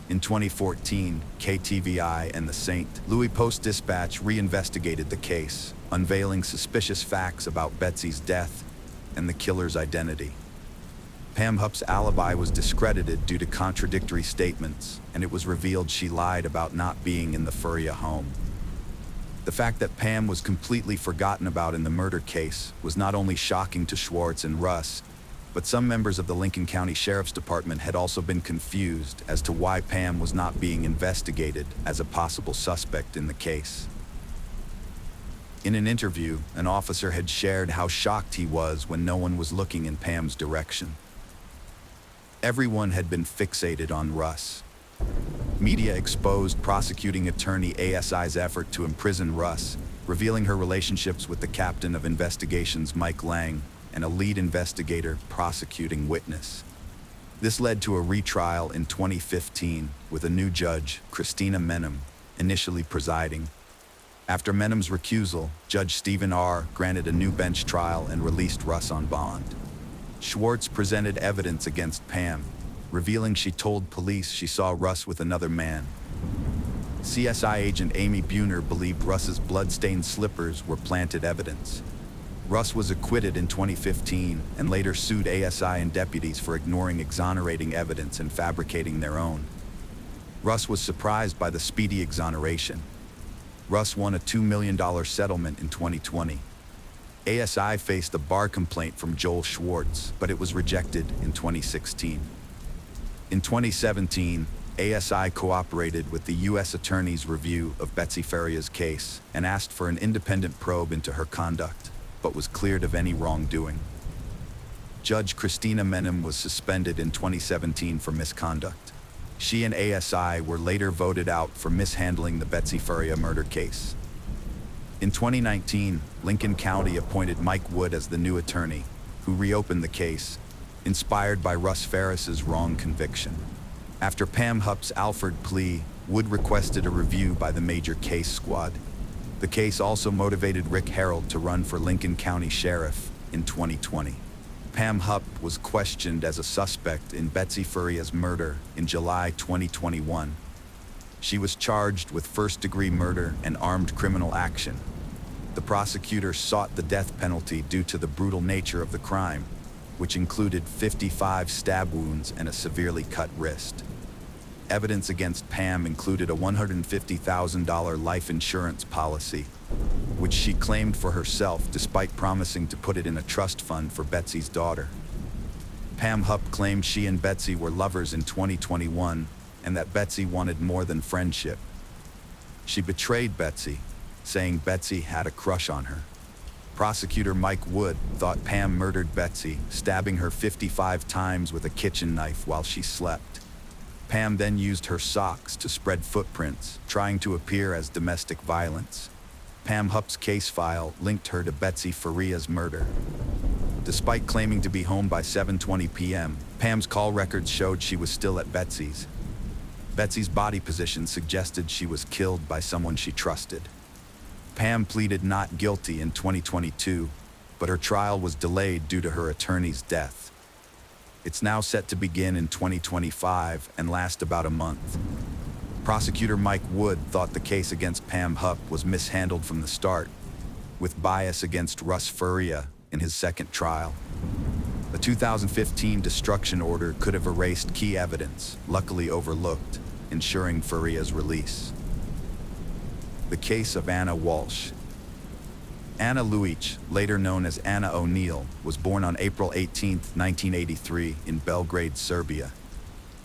In 2014, KTVI and the St. Louis Post-Dispatch reinvestigated the case, unveiling suspicious facts about Betsy's death and the killer's identity. Pam Hupp's alibi was discredited due to contradictory statements, and it was revealed she lied about not being in the Furia home. The fact that Pam was completely forgotten about in the murder case was not only shocking to Schwartz and Russ, but some members of the Lincoln County Sheriff's Department had also been confused as to why Pam was not being investigated as a possible suspect in the case. In an interview, an officer had shared how shocked he was when no one was looking in Pam's direction. Everyone had been fixated on Russ. Media exposed prosecuting attorney ASI's effort to imprison Russ, revealing her relationships with the captain of investigations, Mike Lang, and a lead investigator prosecuting witness. This led to a retrial in 2015 with a new judge, Christina Menem, initially presiding. After Menem's recusal, Judge Stephen R. granted a new bench trial and released Russ on bond. Schwartz presented evidence against Pam, revealing she told police she saw Russ with another man. CSI agent Amy Buhner believed Russ's blood-stained slippers were planted evidence. Russ was acquitted in 2015 and later sued ASI and deputies for ignoring exonerating evidence and fabricating their own. Russ was surprised by the speedy exoneration. Russ won a $2 million settlement in 2020. ASI faced a bar complaint from Joel Schwartz, but it was rejected in 2016. In 2017, ASI cooperated with the U.S. Attorney's review of Betsy Faria's case and asked for an independent probe into her conduct, but was cleared of any wrongdoing. Judge Christina Menem was suspended in 2017 for misconduct. She and ASI were later voted out for mishandling the Betsy Faria murder case. In 2019, Lincoln County appointed Mike Wood as the new attorney, who reopened the case, inspired by Russ Ferris's wrong conviction. After Pam Hupp's Alford plea, Wood requested a review by the major case squad. The case also motivated Rick Harold to run for Lincoln County Sheriff in 2020. Pam Hupp was questioned as a suspect in Betsy Faria's murder in July 2021. She was charged with first-degree murder and armed criminal action. The prosecutor sought the death penalty due to the brutal nature of the crime, which included 55 stab wounds and a severely cut wrist. Evidence against Pam included a $150,000 life insurance policy, which she claimed for herself despite promising to put it in a trust fund for Betsy's daughter. Pam Hupp claimed she and Betsy were lovers in 2021 and that Betsy wanted more than friendship. She betrayed Betsy, saying Betsy had a crush on her. Prosecutor Mike Wood thought Pam murdered Betsy, stabbing her 55 times with a kitchen knife while she slept. Pam then used her socks to spread footprints, trying to appear as domestic violence. Pam Hupp's case file linked her to Betsy Faria's murder. Despite claiming to be home by 7:20 p.m., Pam's call records showed she was still at Betsy's. Betsy's body position suggested she was killed by someone she trusted. Pam pleaded not guilty in 2022, but her trial was delayed due to her attorney's death. It's now set to begin in 2025 and last about a month. Prosecutor Mike Wood thought the case against Pam Hupp was mishandled from the start, with bias against Russ Furia in his second trial. A 2015 destruction order could have erased key evidence, luckily overlooked, ensuring Furia's release. The case of Anna Walsh. Anna Luic, later known as Anna O'Neill, was born on April 18, 1983, in Belgrade, Serbia.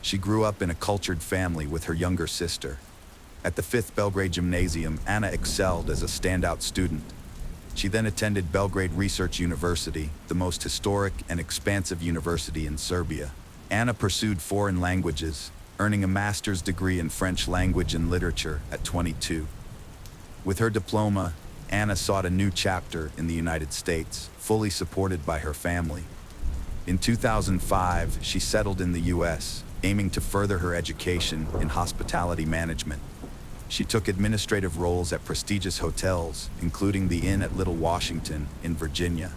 She grew up in a cultured family with her younger sister. At the 5th Belgrade Gymnasium, Anna excelled as a standout student. She then attended Belgrade Research University, the most historic and expansive university in Serbia. Anna pursued foreign languages, earning a master's degree in French language and literature at 22. With her diploma, Anna sought a new chapter in the United States, fully supported by her family. In 2005, she settled in the U.S., aiming to further her education in hospitality management. She took administrative roles at prestigious hotels, including the Inn at Little Washington in Virginia.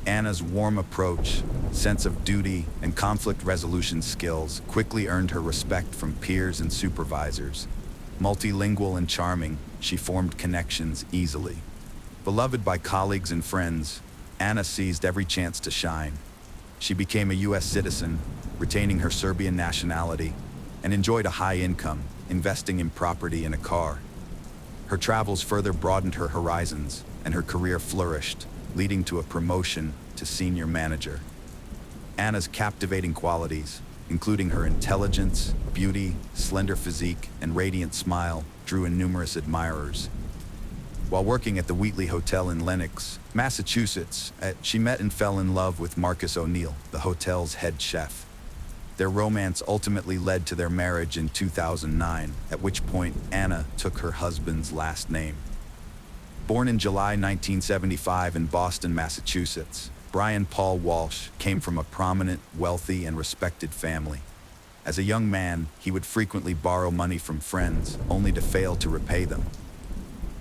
Anna's warm approach, sense of duty, and conflict resolution skills quickly earned her respect from peers and supervisors. Multilingual and charming, she formed connections easily. Beloved by colleagues and friends, Anna seized every chance to shine. She became a U.S. citizen, retaining her Serbian nationality, and enjoyed a high income, investing in property and a car. Her travels further broadened her horizons, and her career flourished, leading to a promotion to senior manager. Anna's captivating qualities, including her intelligence, beauty, slender physique, and radiant smile, drew in numerous admirers. While working at the Wheatley Hotel in Lenox, Massachusetts, she met and fell in love with Marcus O'Neill, the hotel's head chef. Their romance ultimately led to their marriage in 2009, at which point Anna took her husband's last name. Born in July 1975 in Boston, Massachusetts, Brian Paul Walsh came from a prominent, wealthy, and respected family. As a young man, he would frequently borrow money from friends, only to fail to repay them.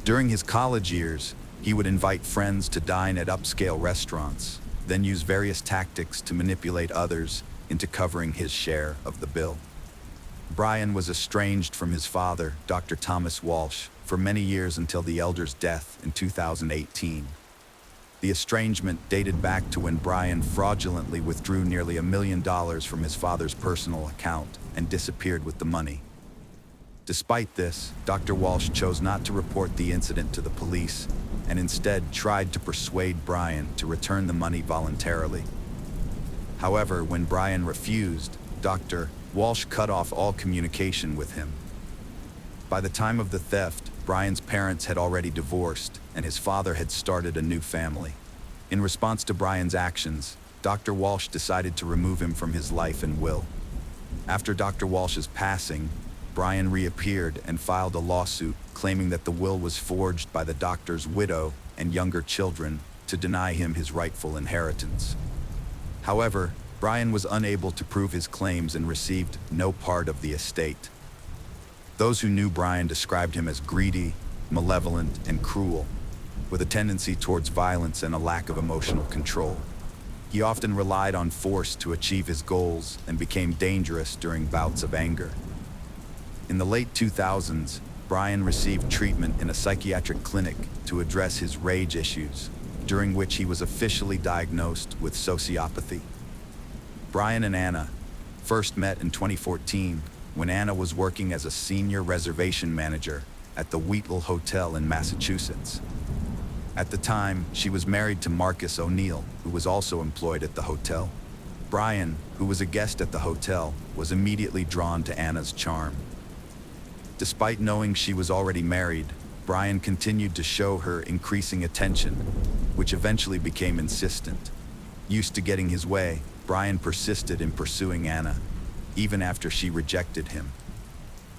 During his college years, he would invite friends to dine at upscale restaurants, then use various tactics to manipulate others into covering his share of the bill. Brian was estranged from his father, Dr. Thomas Walsh, for many years until the elder's death in 2018. The estrangement dated back to when Brian fraudulently withdrew nearly $1 million from his father's personal account and disappeared with the money. Despite this, Dr. Walsh chose not to report the incident to the police and instead tried to persuade Brian to return the money voluntarily. However, when Brian refused, Dr. Walsh cut off all communication with him. By the time of the theft, Brian's parents had already divorced, and his father had started a new family. In response to Brian's actions, Dr. Walsh decided to remove him from his life and will. After Dr. Walsh's passing, Brian reappeared and filed a lawsuit claiming that the will was forged by the doctor's widow and younger children to deny him his rightful inheritance. However, Brian was unable to prove his claims and received no part of the estate. Those who knew Brian described him as greedy, malevolent, and cruel, with a tendency towards violence and a lack of emotional control. He often relied on force to achieve his goals and became dangerous during bouts of anger. In the late 2000s, Brian received treatment in a psychiatric clinic to address his rage issues, during which he was officially diagnosed with sociopathy. Brian and Anna first met in 2014 when Anna was working as a senior reservation manager at the Wheatley Hotel in Massachusetts. At the time, she was married to Marcus O'Neill, who was also employed at the hotel. Brian, who was a guest at the hotel, was immediately drawn to Anna's charm. Despite knowing she was already married, Brian continued to show her increasing attention, which eventually became insistent. Used to getting his way, Brian persisted in pursuing Anna, even after she rejected him.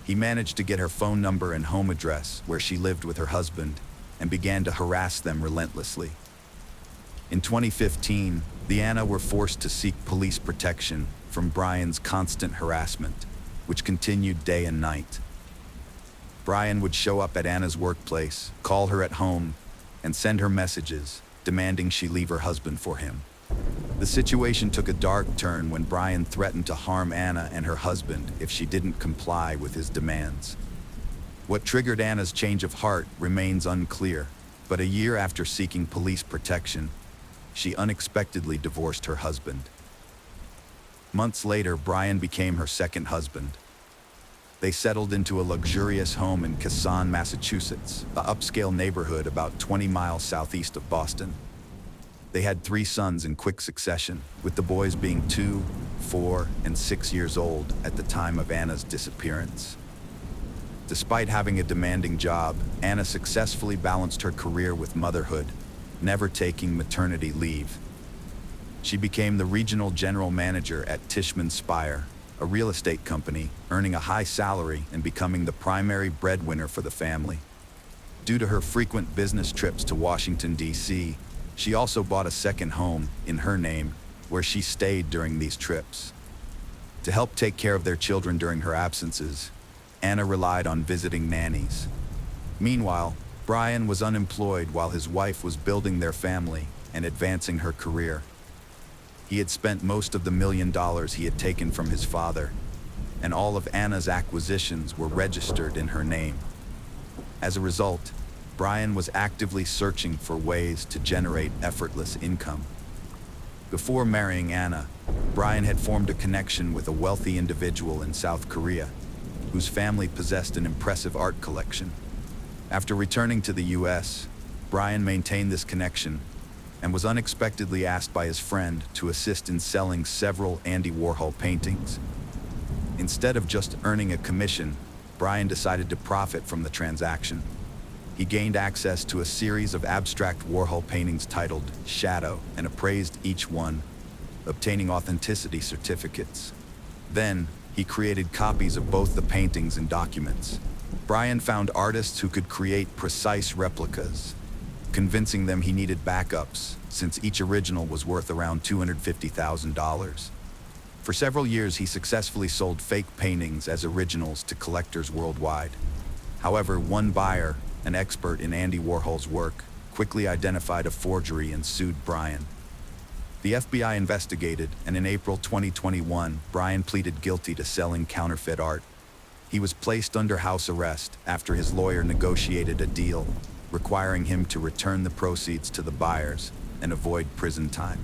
He managed to get her phone number and home address where she lived with her husband and began to harass them relentlessly. In 2015, the Anna were forced to seek police protection from Brian's constant harassment, which continued day and night. Brian would show up at Anna's workplace, call her at home, and send her messages, demanding she leave her husband for him. The situation took a dark turn when Brian threatened to harm Anna and her husband if she didn't comply with his demands. What triggered Anna's change of heart remains unclear, but a year after seeking police protection, she unexpectedly divorced her husband. Months later, Brian became her second husband. They settled into a luxurious home in Quezon, Massachusetts, an upscale neighborhood about 20 miles southeast of Boston. They had 3 sons in quick succession, with the boys being 2, 4, and 6 years old at the time of Anna's disappearance. Despite having a demanding job, Anna successfully balanced her career with motherhood, never taking maternity leave. She became the regional general manager at Tishman Speyer, a real estate company, earning a high salary and becoming the primary breadwinner for the family. Due to her frequent business trips to Washington, D.C., she also bought a second home in her name, where she stayed during these trips. To help take care of their children during her absences, Anna relied on visiting nannies. Meanwhile, Brian was unemployed while his wife was building their family and advancing her career. He had spent most of the $1 million he had taken from his father, and all of Anna's acquisitions were registered in her name. As a result, Brian was actively searching for ways to generate effortless income. Before marrying Anna, Brian had formed a connection with a wealthy individual in South Korea, whose family possessed an impressive art collection. After returning to the U.S., Brian maintained this connection and was unexpectedly asked by his friend to assist in selling several Andy Warhol paintings. Instead of just earning a commission, Brian decided to profit from the transaction. He gained access to a series of abstract Warhol paintings titled Shadow and appraised each one, obtaining authenticity certificates. Then, he created copies of both the paintings and documents. Brian found artists who could create precise replicas, convincing them he needed backups, since each original was worth around $250,000. For several years, he successfully sold fake paintings as originals to collectors worldwide. However, one buyer, an expert in Andy Warhol's work, quickly identified a forgery and sued Brian. The FBI investigated, and in April 2021, Brian pleaded guilty to selling counterfeit art. He was placed under house arrest after his lawyer negotiated a deal, requiring him to return the proceeds to the buyers and avoid prison time.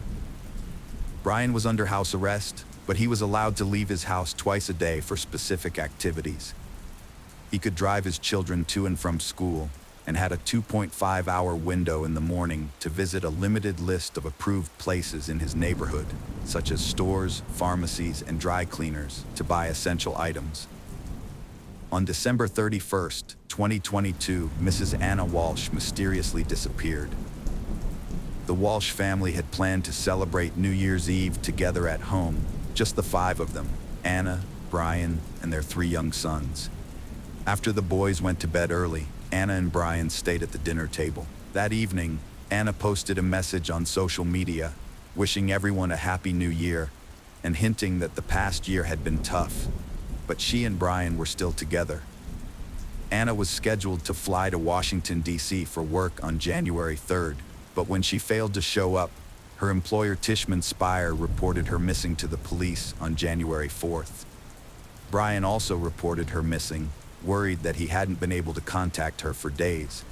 Brian was under house arrest, but he was allowed to leave his house twice a day for specific activities. He could drive his children to and from school, and had a 2.5-hour window in the morning to visit a limited list of approved places in his neighborhood, such as stores, pharmacies, and dry cleaners, to buy essential items. On December 31st, 2022, Mrs. Anna Walsh mysteriously disappeared. The Walsh family had planned to celebrate New Year's Eve together at home, just the 5 of them, Anna, Brian, and their 3 young sons. After the boys went to bed early, Anna and Brian stayed at the dinner table. That evening, Anna posted a message on social media, wishing everyone a happy new year, and hinting that the past year had been tough, but she and Brian were still together. Anna was scheduled to fly to Washington, D.C. for work on January 3rd, but when she failed to show up, her employer Tishman Speyer reported her missing to the police on January 4th. Brian also reported her missing, worried that he hadn't been able to contact her for days.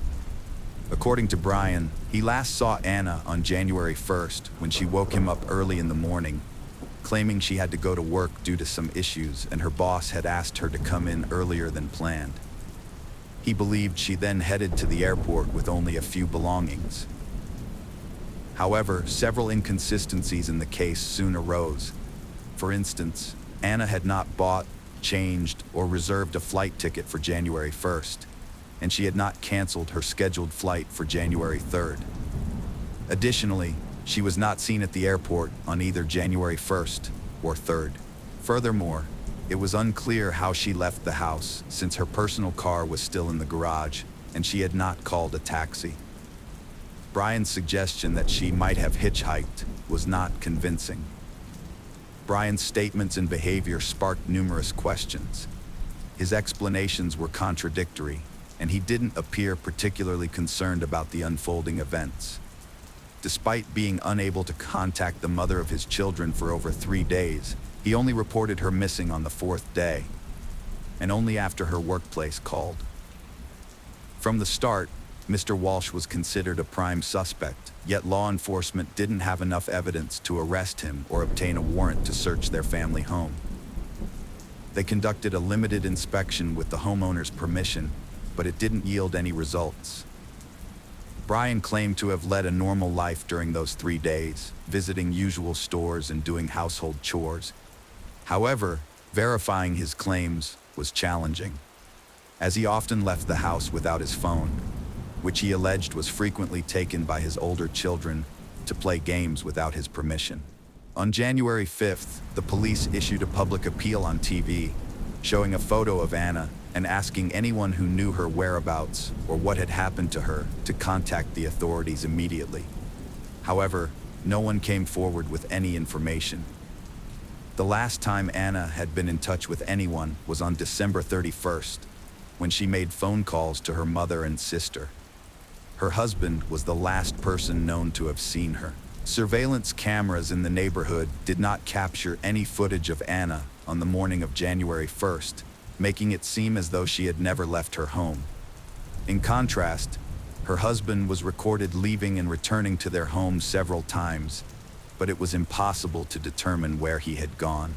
According to Brian, he last saw Anna on January 1st when she woke him up early in the morning, claiming she had to go to work due to some issues and her boss had asked her to come in earlier than planned. He believed she then headed to the airport with only a few belongings. However, several inconsistencies in the case soon arose. For instance, Anna had not bought, changed, or reserved a flight ticket for January 1st, and she had not canceled her scheduled flight for January 3rd. Additionally, she was not seen at the airport on either January 1st or 3rd. Furthermore, it was unclear how she left the house since her personal car was still in the garage and she had not called a taxi. Brian's suggestion that she might have hitchhiked was not convincing. Brian's statements and behavior sparked numerous questions. His explanations were contradictory, and he didn't appear particularly concerned about the unfolding events. Despite being unable to contact the mother of his children for over 3 days, he only reported her missing on the 4th day, and only after her workplace called. From the start, Mr. Walsh was considered a prime suspect, yet law enforcement didn't have enough evidence to arrest him or obtain a warrant to search their family home. They conducted a limited inspection with the homeowner's permission, but it didn't yield any results. Brian claimed to have led a normal life during those 3 days, visiting usual stores and doing household chores. However, verifying his claims was challenging, as he often left the house without his phone, which he alleged was frequently taken by his older children to play games without his permission. On January 5th, the police issued a public appeal on TV, showing a photo of Anna and asking anyone who knew her whereabouts or what had happened to her to contact the authorities immediately. However, no one came forward with any information. The last time Anna had been in touch with anyone was on December 31st, when she made phone calls to her mother and sister. Her husband was the last person known to have seen her. Surveillance cameras in the neighborhood did not capture any footage of Anna on the morning of January 1st, making it seem as though she had never left her home. In contrast, her husband was recorded leaving and returning to their home several times, but it was impossible to determine where he had gone.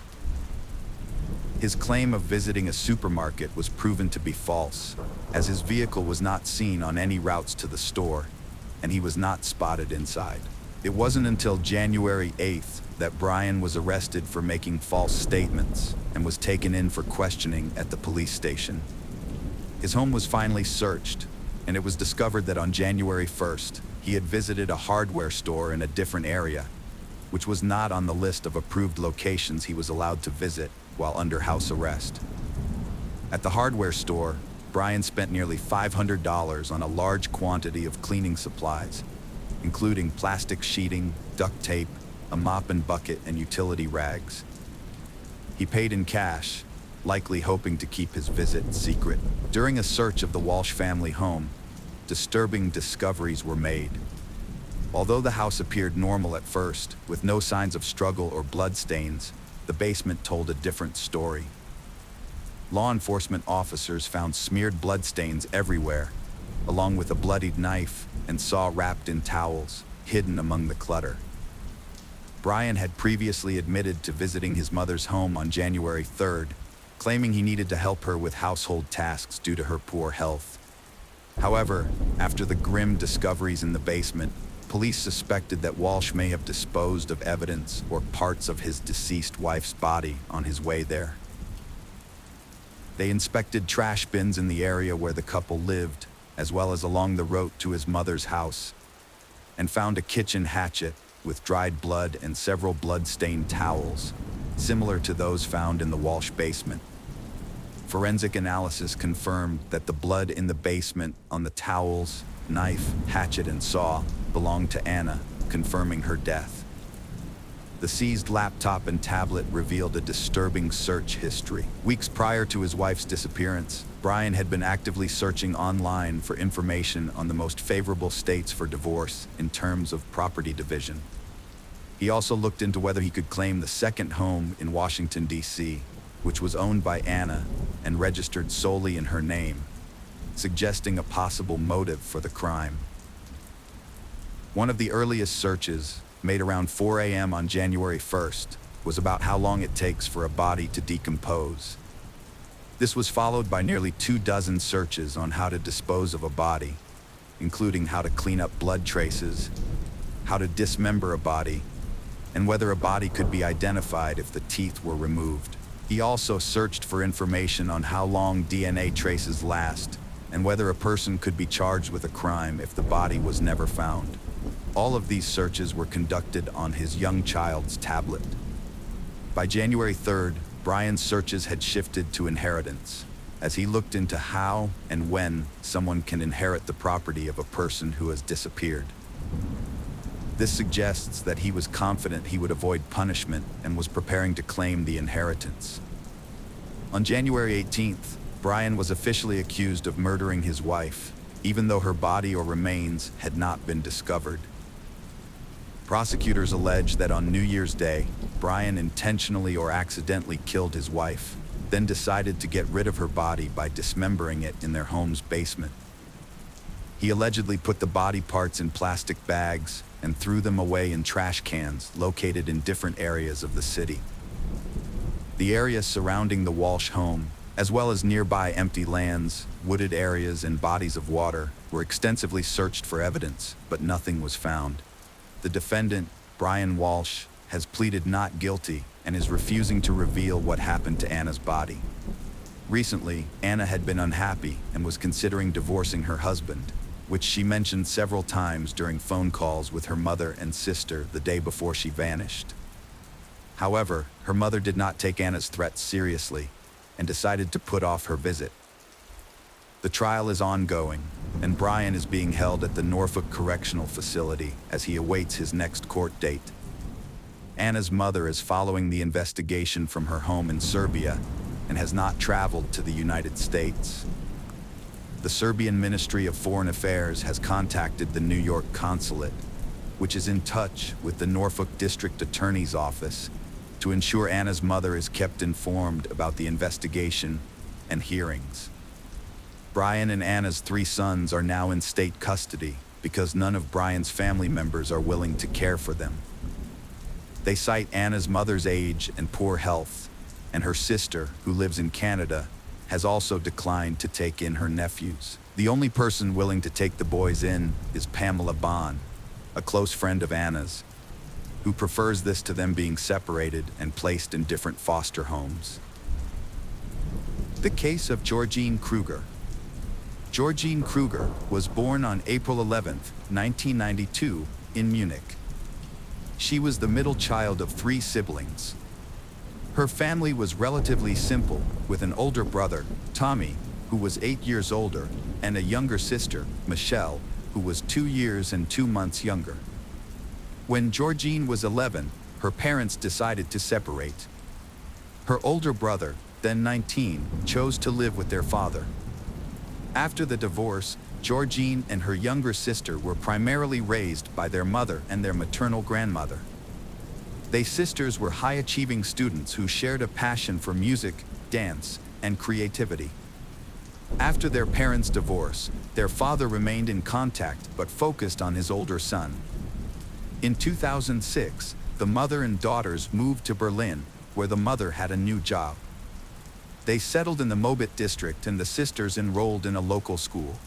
His claim of visiting a supermarket was proven to be false, as his vehicle was not seen on any routes to the store, and he was not spotted inside. It wasn't until January 8th that Brian was arrested for making false statements and was taken in for questioning at the police station. His home was finally searched, and it was discovered that on January 1st, he had visited a hardware store in a different area, which was not on the list of approved locations he was allowed to visit while under house arrest. At the hardware store, Brian spent nearly $500 on a large quantity of cleaning supplies, including plastic sheeting, duct tape, a mop and bucket, and utility rags. He paid in cash, likely hoping to keep his visit secret. During a search of the Walsh family home, disturbing discoveries were made. Although the house appeared normal at first, with no signs of struggle or bloodstains, the basement told a different story. Law enforcement officers found smeared bloodstains everywhere, along with a bloodied knife and saw wrapped in towels, hidden among the clutter. Brian had previously admitted to visiting his mother's home on January 3rd, claiming he needed to help her with household tasks due to her poor health. However, after the grim discoveries in the basement, police suspected that Walsh may have disposed of evidence or parts of his deceased wife's body on his way there. They inspected trash bins in the area where the couple lived, as well as along the road to his mother's house, and found a kitchen hatchet with dried blood and several blood-stained towels, similar to those found in the Walsh basement. Forensic analysis confirmed that the blood in the basement on the towels, knife, hatchet, and saw belonged to Anna, confirming her death. The seized laptop and tablet revealed a disturbing search history. Weeks prior to his wife's disappearance, Brian had been actively searching online for information on the most favorable states for divorce in terms of property division. He also looked into whether he could claim the second home in Washington, D.C., which was owned by Anna and registered solely in her name, suggesting a possible motive for the crime. One of the earliest searches, made around 4 a.m. on January 1st, was about how long it takes for a body to decompose. This was followed by nearly 24 searches on how to dispose of a body, including how to clean up blood traces, how to dismember a body, and whether a body could be identified if the teeth were removed. He also searched for information on how long DNA traces last, and whether a person could be charged with a crime if the body was never found. All of these searches were conducted on his young child's tablet. By January 3rd, Brian's searches had shifted to inheritance, as he looked into how and when someone can inherit the property of a person who has disappeared. This suggests that he was confident he would avoid punishment and was preparing to claim the inheritance. On January 18th, Brian was officially accused of murdering his wife, even though her body or remains had not been discovered. Prosecutors allege that on New Year's Day, Brian intentionally or accidentally killed his wife, then decided to get rid of her body by dismembering it in their home's basement. He allegedly put the body parts in plastic bags and threw them away in trash cans located in different areas of the city. The area surrounding the Walsh home, as well as nearby empty lands, wooded areas, and bodies of water, were extensively searched for evidence, but nothing was found. The defendant, Brian Walsh, has pleaded not guilty and is refusing to reveal what happened to Anna's body. Recently, Anna had been unhappy and was considering divorcing her husband, which she mentioned several times during phone calls with her mother and sister the day before she vanished. However, her mother did not take Anna's threats seriously and decided to put off her visit. The trial is ongoing, and Brian is being held at the Norfolk Correctional Facility as he awaits his next court date. Anna's mother is following the investigation from her home in Serbia and has not traveled to the United States. The Serbian Ministry of Foreign Affairs has contacted the New York Consulate, which is in touch with the Norfolk District Attorney's Office, to ensure Anna's mother is kept informed about the investigation and hearings. Brian and Anna's 3 sons are now in state custody because none of Brian's family members are willing to care for them. They cite Anna's mother's age and poor health, and her sister, who lives in Canada, has also declined to take in her nephews. The only person willing to take the boys in is Pamela Bond, a close friend of Anna's, who prefers this to them being separated and placed in different foster homes. The case of Georgine Kruger. Georgine Kruger was born on April 11, 1992, in Munich. She was the middle child of 3 siblings. Her family was relatively simple, with an older brother, Tommy, who was 8 years older, and a younger sister, Michelle, who was 2 years and 2 months younger. When Georgine was 11, her parents decided to separate. Her older brother, then 19, chose to live with their father. After the divorce, Georgine and her younger sister were primarily raised by their mother and their maternal grandmother. They sisters were high-achieving students who shared a passion for music, dance, and creativity. After their parents' divorce, their father remained in contact but focused on his older son. In 2006, the mother and daughters moved to Berlin, where the mother had a new job. They settled in the Mobit district and the sisters enrolled in a local school.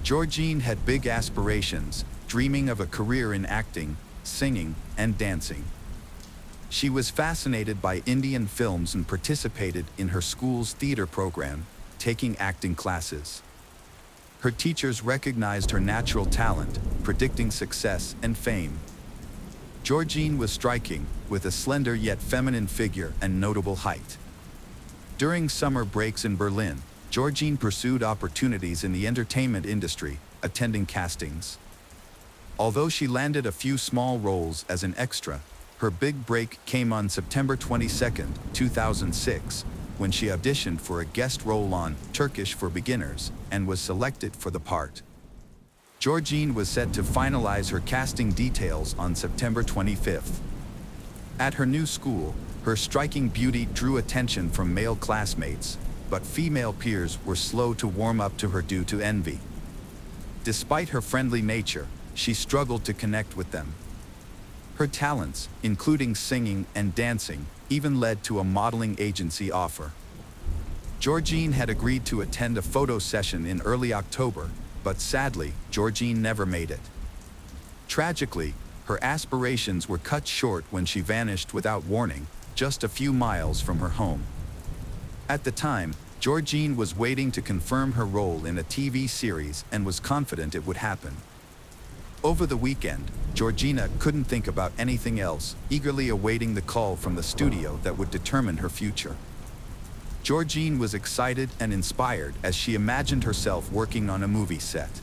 Georgine had big aspirations, dreaming of a career in acting, singing, and dancing. She was fascinated by Indian films and participated in her school's theater program, taking acting classes. Her teachers recognized her natural talent, predicting success and fame. Georgine was striking, with a slender yet feminine figure and notable height. During summer breaks in Berlin, Georgine pursued opportunities in the entertainment industry, attending castings. Although she landed a few small roles as an extra, her big break came on September 22, 2006, when she auditioned for a guest role on Turkish for Beginners and was selected for the part. Georgine was set to finalize her casting details on September 25th. At her new school, her striking beauty drew attention from male classmates, but female peers were slow to warm up to her due to envy. Despite her friendly nature, she struggled to connect with them. Her talents, including singing and dancing, even led to a modeling agency offer. Georgine had agreed to attend a photo session in early October, but sadly, Georgine never made it. Tragically, her aspirations were cut short when she vanished without warning, just a few miles from her home. At the time, Georgine was waiting to confirm her role in a TV series and was confident it would happen. Over the weekend, Georgina couldn't think about anything else, eagerly awaiting the call from the studio that would determine her future. Georgine was excited and inspired as she imagined herself working on a movie set.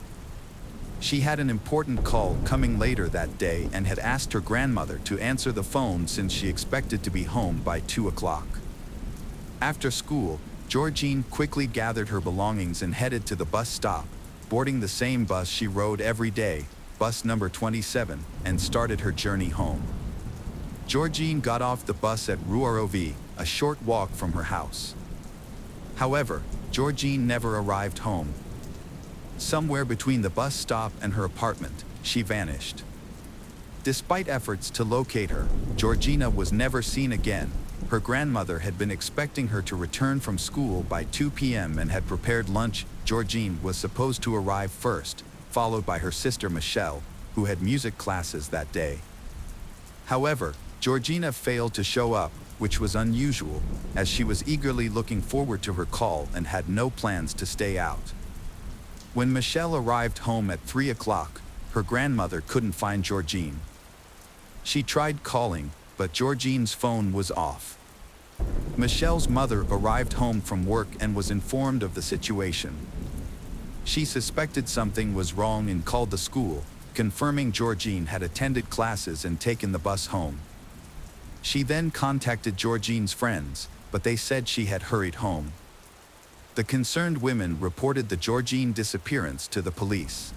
She had an important call coming later that day and had asked her grandmother to answer the phone since she expected to be home by 2 o'clock. After school, Georgine quickly gathered her belongings and headed to the bus stop, boarding the same bus she rode every day, bus number 27, and started her journey home. Georgine got off the bus at Rue, a short walk from her house. However, Georgine never arrived home. Somewhere between the bus stop and her apartment, she vanished. Despite efforts to locate her, Georgina was never seen again. Her grandmother had been expecting her to return from school by 2 p.m. and had prepared lunch. Georgine was supposed to arrive first, followed by her sister Michelle, who had music classes that day. However, Georgina failed to show up, which was unusual, as she was eagerly looking forward to her call and had no plans to stay out. When Michelle arrived home at 3 o'clock, her grandmother couldn't find Georgine. She tried calling, but Georgine's phone was off. Michelle's mother arrived home from work and was informed of the situation. She suspected something was wrong and called the school, confirming Georgine had attended classes and taken the bus home. She then contacted Georgine's friends, but they said she had hurried home. The concerned women reported the Georgine disappearance to the police.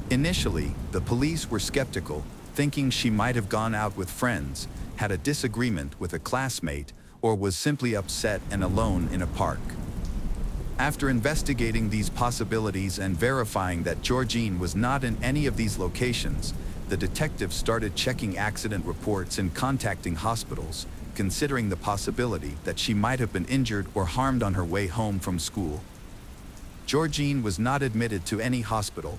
Initially, the police were skeptical, thinking she might have gone out with friends, had a disagreement with a classmate, or was simply upset and alone in a park. After investigating these possibilities and verifying that Georgine was not in any of these locations, the detectives started checking accident reports and contacting hospitals, considering the possibility that she might have been injured or harmed on her way home from school. Georgine was not admitted to any hospital.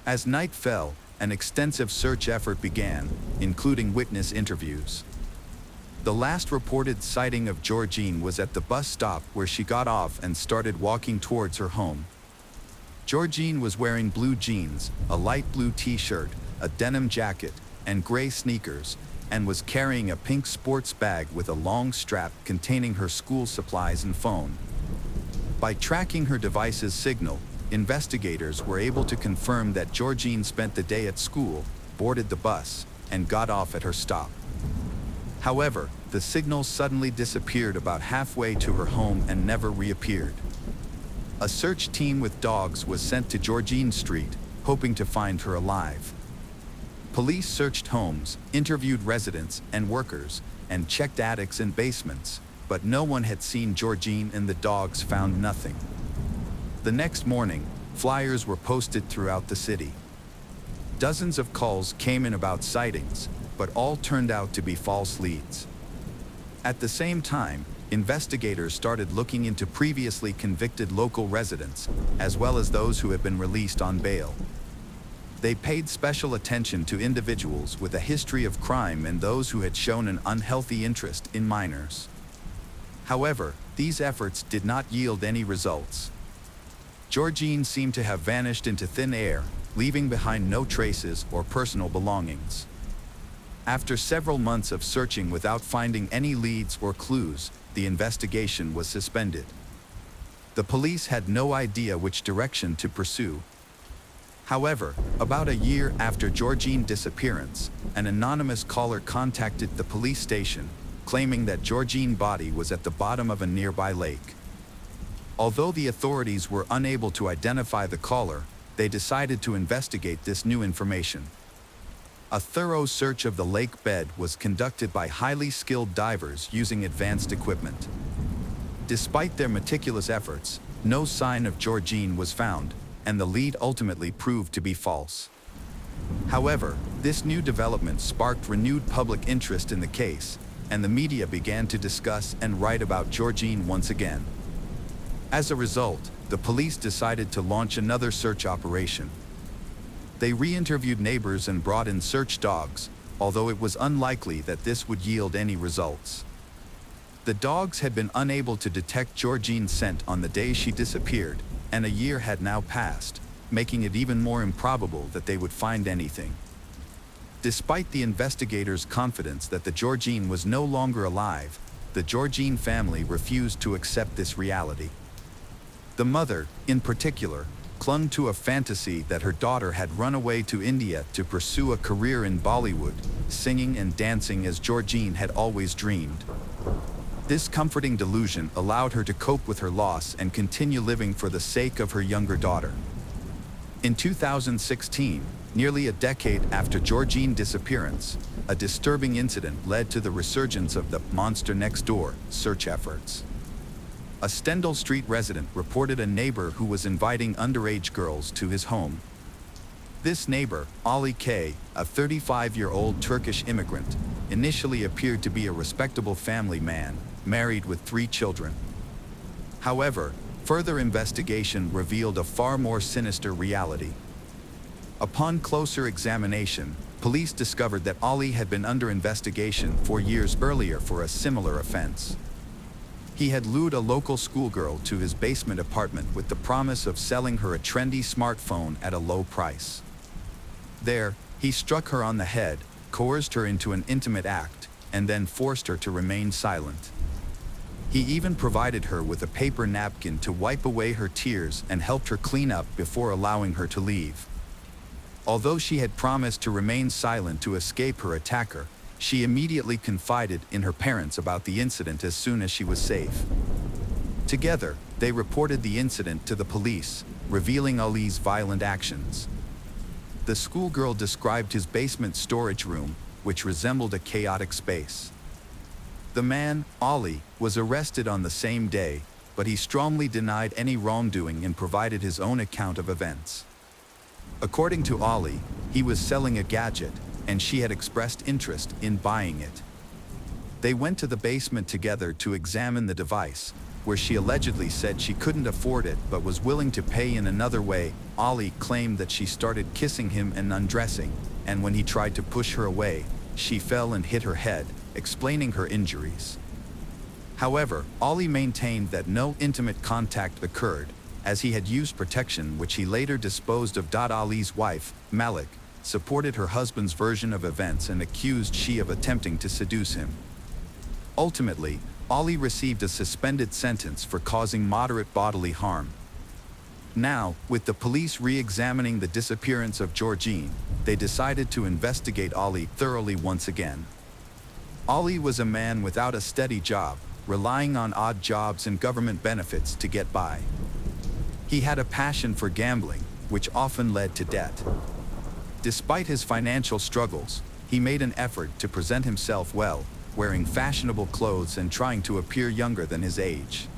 As night fell, an extensive search effort began, including witness interviews. The last reported sighting of Georgine was at the bus stop where she got off and started walking towards her home. Georgine was wearing blue jeans, a light blue t-shirt, a denim jacket, and gray sneakers, and was carrying a pink sports bag with a long strap containing her school supplies and phone. By tracking her device's signal, investigators were able to confirm that Georgine spent the day at school, boarded the bus, and got off at her stop. However, the signal suddenly disappeared about halfway to her home and never reappeared. A search team with dogs was sent to Georgine Street, hoping to find her alive. Police searched homes, interviewed residents and workers, and checked attics and basements, but no one had seen Georgine and the dogs found nothing. The next morning, flyers were posted throughout the city. Dozens of calls came in about sightings, but all turned out to be false leads. At the same time, investigators started looking into previously convicted local residents, as well as those who had been released on bail. They paid special attention to individuals with a history of crime and those who had shown an unhealthy interest in minors. However, these efforts did not yield any results. Georgine seemed to have vanished into thin air, leaving behind no traces or personal belongings. After several months of searching without finding any leads or clues, the investigation was suspended. The police had no idea which direction to pursue. However, about a year after Georgine's disappearance, an anonymous caller contacted the police station, claiming that Georgine's body was at the bottom of a nearby lake. Although the authorities were unable to identify the caller, they decided to investigate this new information. A thorough search of the lake bed was conducted by highly skilled divers using advanced equipment. Despite their meticulous efforts, no sign of Georgine was found, and the lead ultimately proved to be false. However, this new development sparked renewed public interest in the case, and the media began to discuss and write about Georgine once again. As a result, the police decided to launch another search operation. They re-interviewed neighbors and brought in search dogs, although it was unlikely that this would yield any results. The dogs had been unable to detect Georgine's scent on the day she disappeared, and a year had now passed, making it even more improbable that they would find anything. Despite the investigators' confidence that the Georgine was no longer alive, the Georgine family refused to accept this reality. The mother, in particular, clung to a fantasy that her daughter had run away to India to pursue a career in Bollywood, singing and dancing as Georgine had always dreamed. This comforting delusion allowed her to cope with her loss and continue living for the sake of her younger daughter. In 2016, Nearly a decade after Georgine's disappearance, a disturbing incident led to the resurgence of the monster next door search efforts. A Stendhal Street resident reported a neighbor who was inviting underage girls to his home. This neighbor, Ali K., a 35-year-old Turkish immigrant, initially appeared to be a respectable family man, married with 3 children. However, further investigation revealed a far more sinister reality. Upon closer examination, police discovered that Ali had been under investigation 4 years earlier for a similar offense. He had lured a local schoolgirl to his basement apartment with the promise of selling her a trendy smartphone at a low price. There, he struck her on the head, coerced her into an intimate act, and then forced her to remain silent. He even provided her with a paper napkin to wipe away her tears and helped her clean up before allowing her to leave. Although she had promised to remain silent to escape her attacker, she immediately confided in her parents about the incident as soon as she was safe. Together, they reported the incident to the police, revealing Ali's violent actions. The schoolgirl described his basement storage room, which resembled a chaotic space. The man, Ali, was arrested on the same day, but he strongly denied any wrongdoing and provided his own account of events. According to Ali, he was selling a gadget, and she had expressed interest in buying it. They went to the basement together to examine the device, where she allegedly said she couldn't afford it but was willing to pay in another way. Ali claimed that she started kissing him and undressing, and when he tried to push her away, she fell and hit her head, explaining her injuries. However, Ali maintained that no intimate contact occurred, as he had used protection which he later disposed of. Ali's wife, Malik, supported her husband's version of events and accused she of attempting to seduce him. Ultimately, Ali received a suspended sentence for causing moderate bodily harm. Now, with the police re-examining the disappearance of Georgine, they decided to investigate Ali thoroughly once again. Ali was a man without a steady job, relying on odd jobs and government benefits to get by. He had a passion for gambling, which often led to debt. Despite his financial struggles, he made an effort to present himself well, wearing fashionable clothes and trying to appear younger than his age.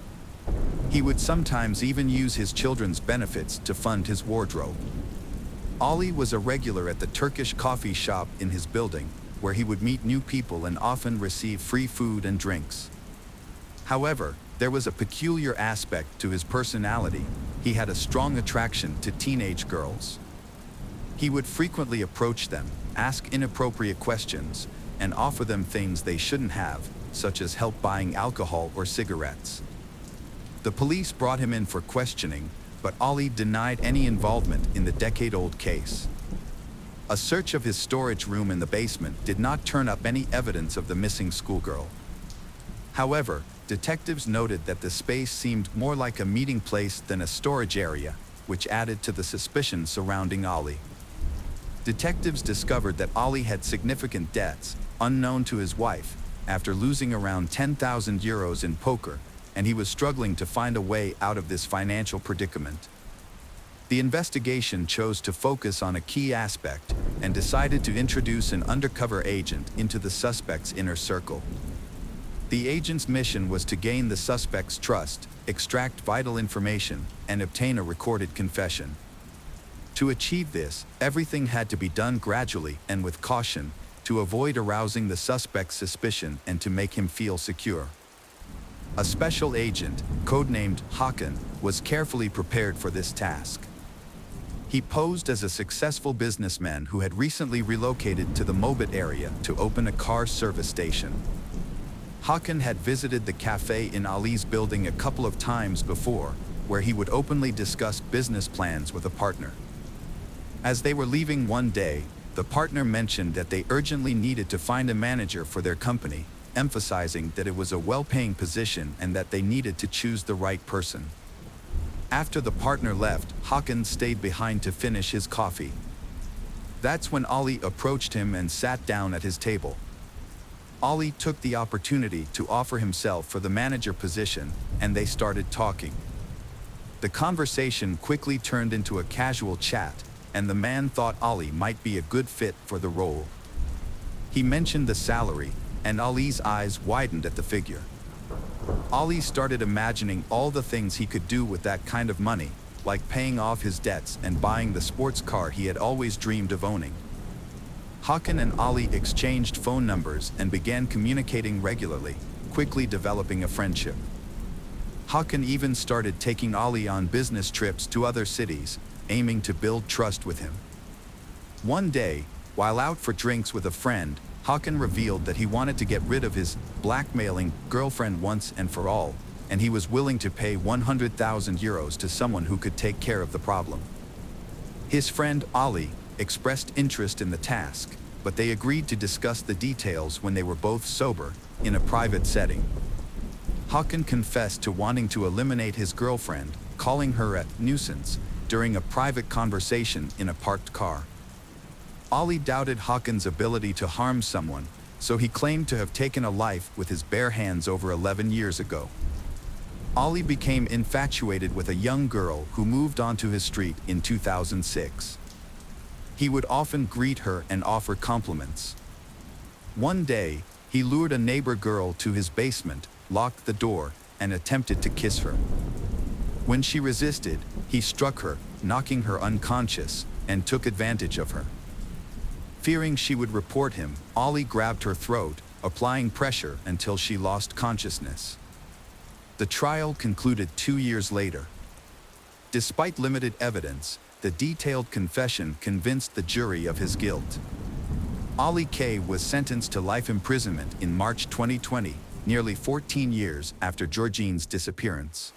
He would sometimes even use his children's benefits to fund his wardrobe. Ali was a regular at the Turkish coffee shop in his building, where he would meet new people and often receive free food and drinks. However, there was a peculiar aspect to his personality. He had a strong attraction to teenage girls. He would frequently approach them, ask inappropriate questions, and offer them things they shouldn't have, such as help buying alcohol or cigarettes. The police brought him in for questioning, but Ali denied any involvement in the decade-old case. A search of his storage room in the basement did not turn up any evidence of the missing schoolgirl. However, detectives noted that the space seemed more like a meeting place than a storage area, which added to the suspicion surrounding Ali. Detectives discovered that Ali had significant debts, unknown to his wife, after losing around 10,000 euros in poker, and he was struggling to find a way out of this financial predicament. The investigation chose to focus on a key aspect and decided to introduce an undercover agent into the suspect's inner circle. The agent's mission was to gain the suspect's trust, extract vital information, and obtain a recorded confession. To achieve this, everything had to be done gradually and with caution, to avoid arousing the suspect's suspicion and to make him feel secure. A special agent, codenamed Hakan, was carefully prepared for this task. He posed as a successful businessman who had recently relocated to the Mobit area to open a car service station. Hakan had visited the cafe in Ali's building a couple of times before, where he would openly discuss business plans with a partner. As they were leaving one day, the partner mentioned that they urgently needed to find a manager for their company, emphasizing that it was a well-paying position and that they needed to choose the right person. After the partner left, Hakan stayed behind to finish his coffee. That's when Ali approached him and sat down at his table. Ali took the opportunity to offer himself for the manager position, and they started talking. The conversation quickly turned into a casual chat, and the man thought Ali might be a good fit for the role. He mentioned the salary, and Ali's eyes widened at the figure. Ali started imagining all the things he could do with that kind of money, like paying off his debts and buying the sports car he had always dreamed of owning. Hakan and Ali exchanged phone numbers and began communicating regularly, quickly developing a friendship. Hakan even started taking Ali on business trips to other cities, aiming to build trust with him. One day, while out for drinks with a friend, Hakan revealed that he wanted to get rid of his blackmailing girlfriend once and for all, and he was willing to pay 100,000 euros to someone who could take care of the problem. His friend Ali expressed interest in the task, but they agreed to discuss the details when they were both sober, in a private setting. Hakan confessed to wanting to eliminate his girlfriend, calling her a nuisance, during a private conversation in a parked car. Ali doubted Hakan's ability to harm someone, so he claimed to have taken a life with his bare hands over 11 years ago. Ali became infatuated with a young girl who moved onto his street in 2006. He would often greet her and offer compliments. One day, he lured a neighbor girl to his basement, locked the door, and attempted to kiss her. When she resisted, he struck her, knocking her unconscious, and took advantage of her. Fearing she would report him, Ali grabbed her throat, applying pressure until she lost consciousness. The trial concluded 2 years later. Despite limited evidence, the detailed confession convinced the jury of his guilt. Ali K. was sentenced to life imprisonment in March 2020, nearly 14 years after Georgine's disappearance.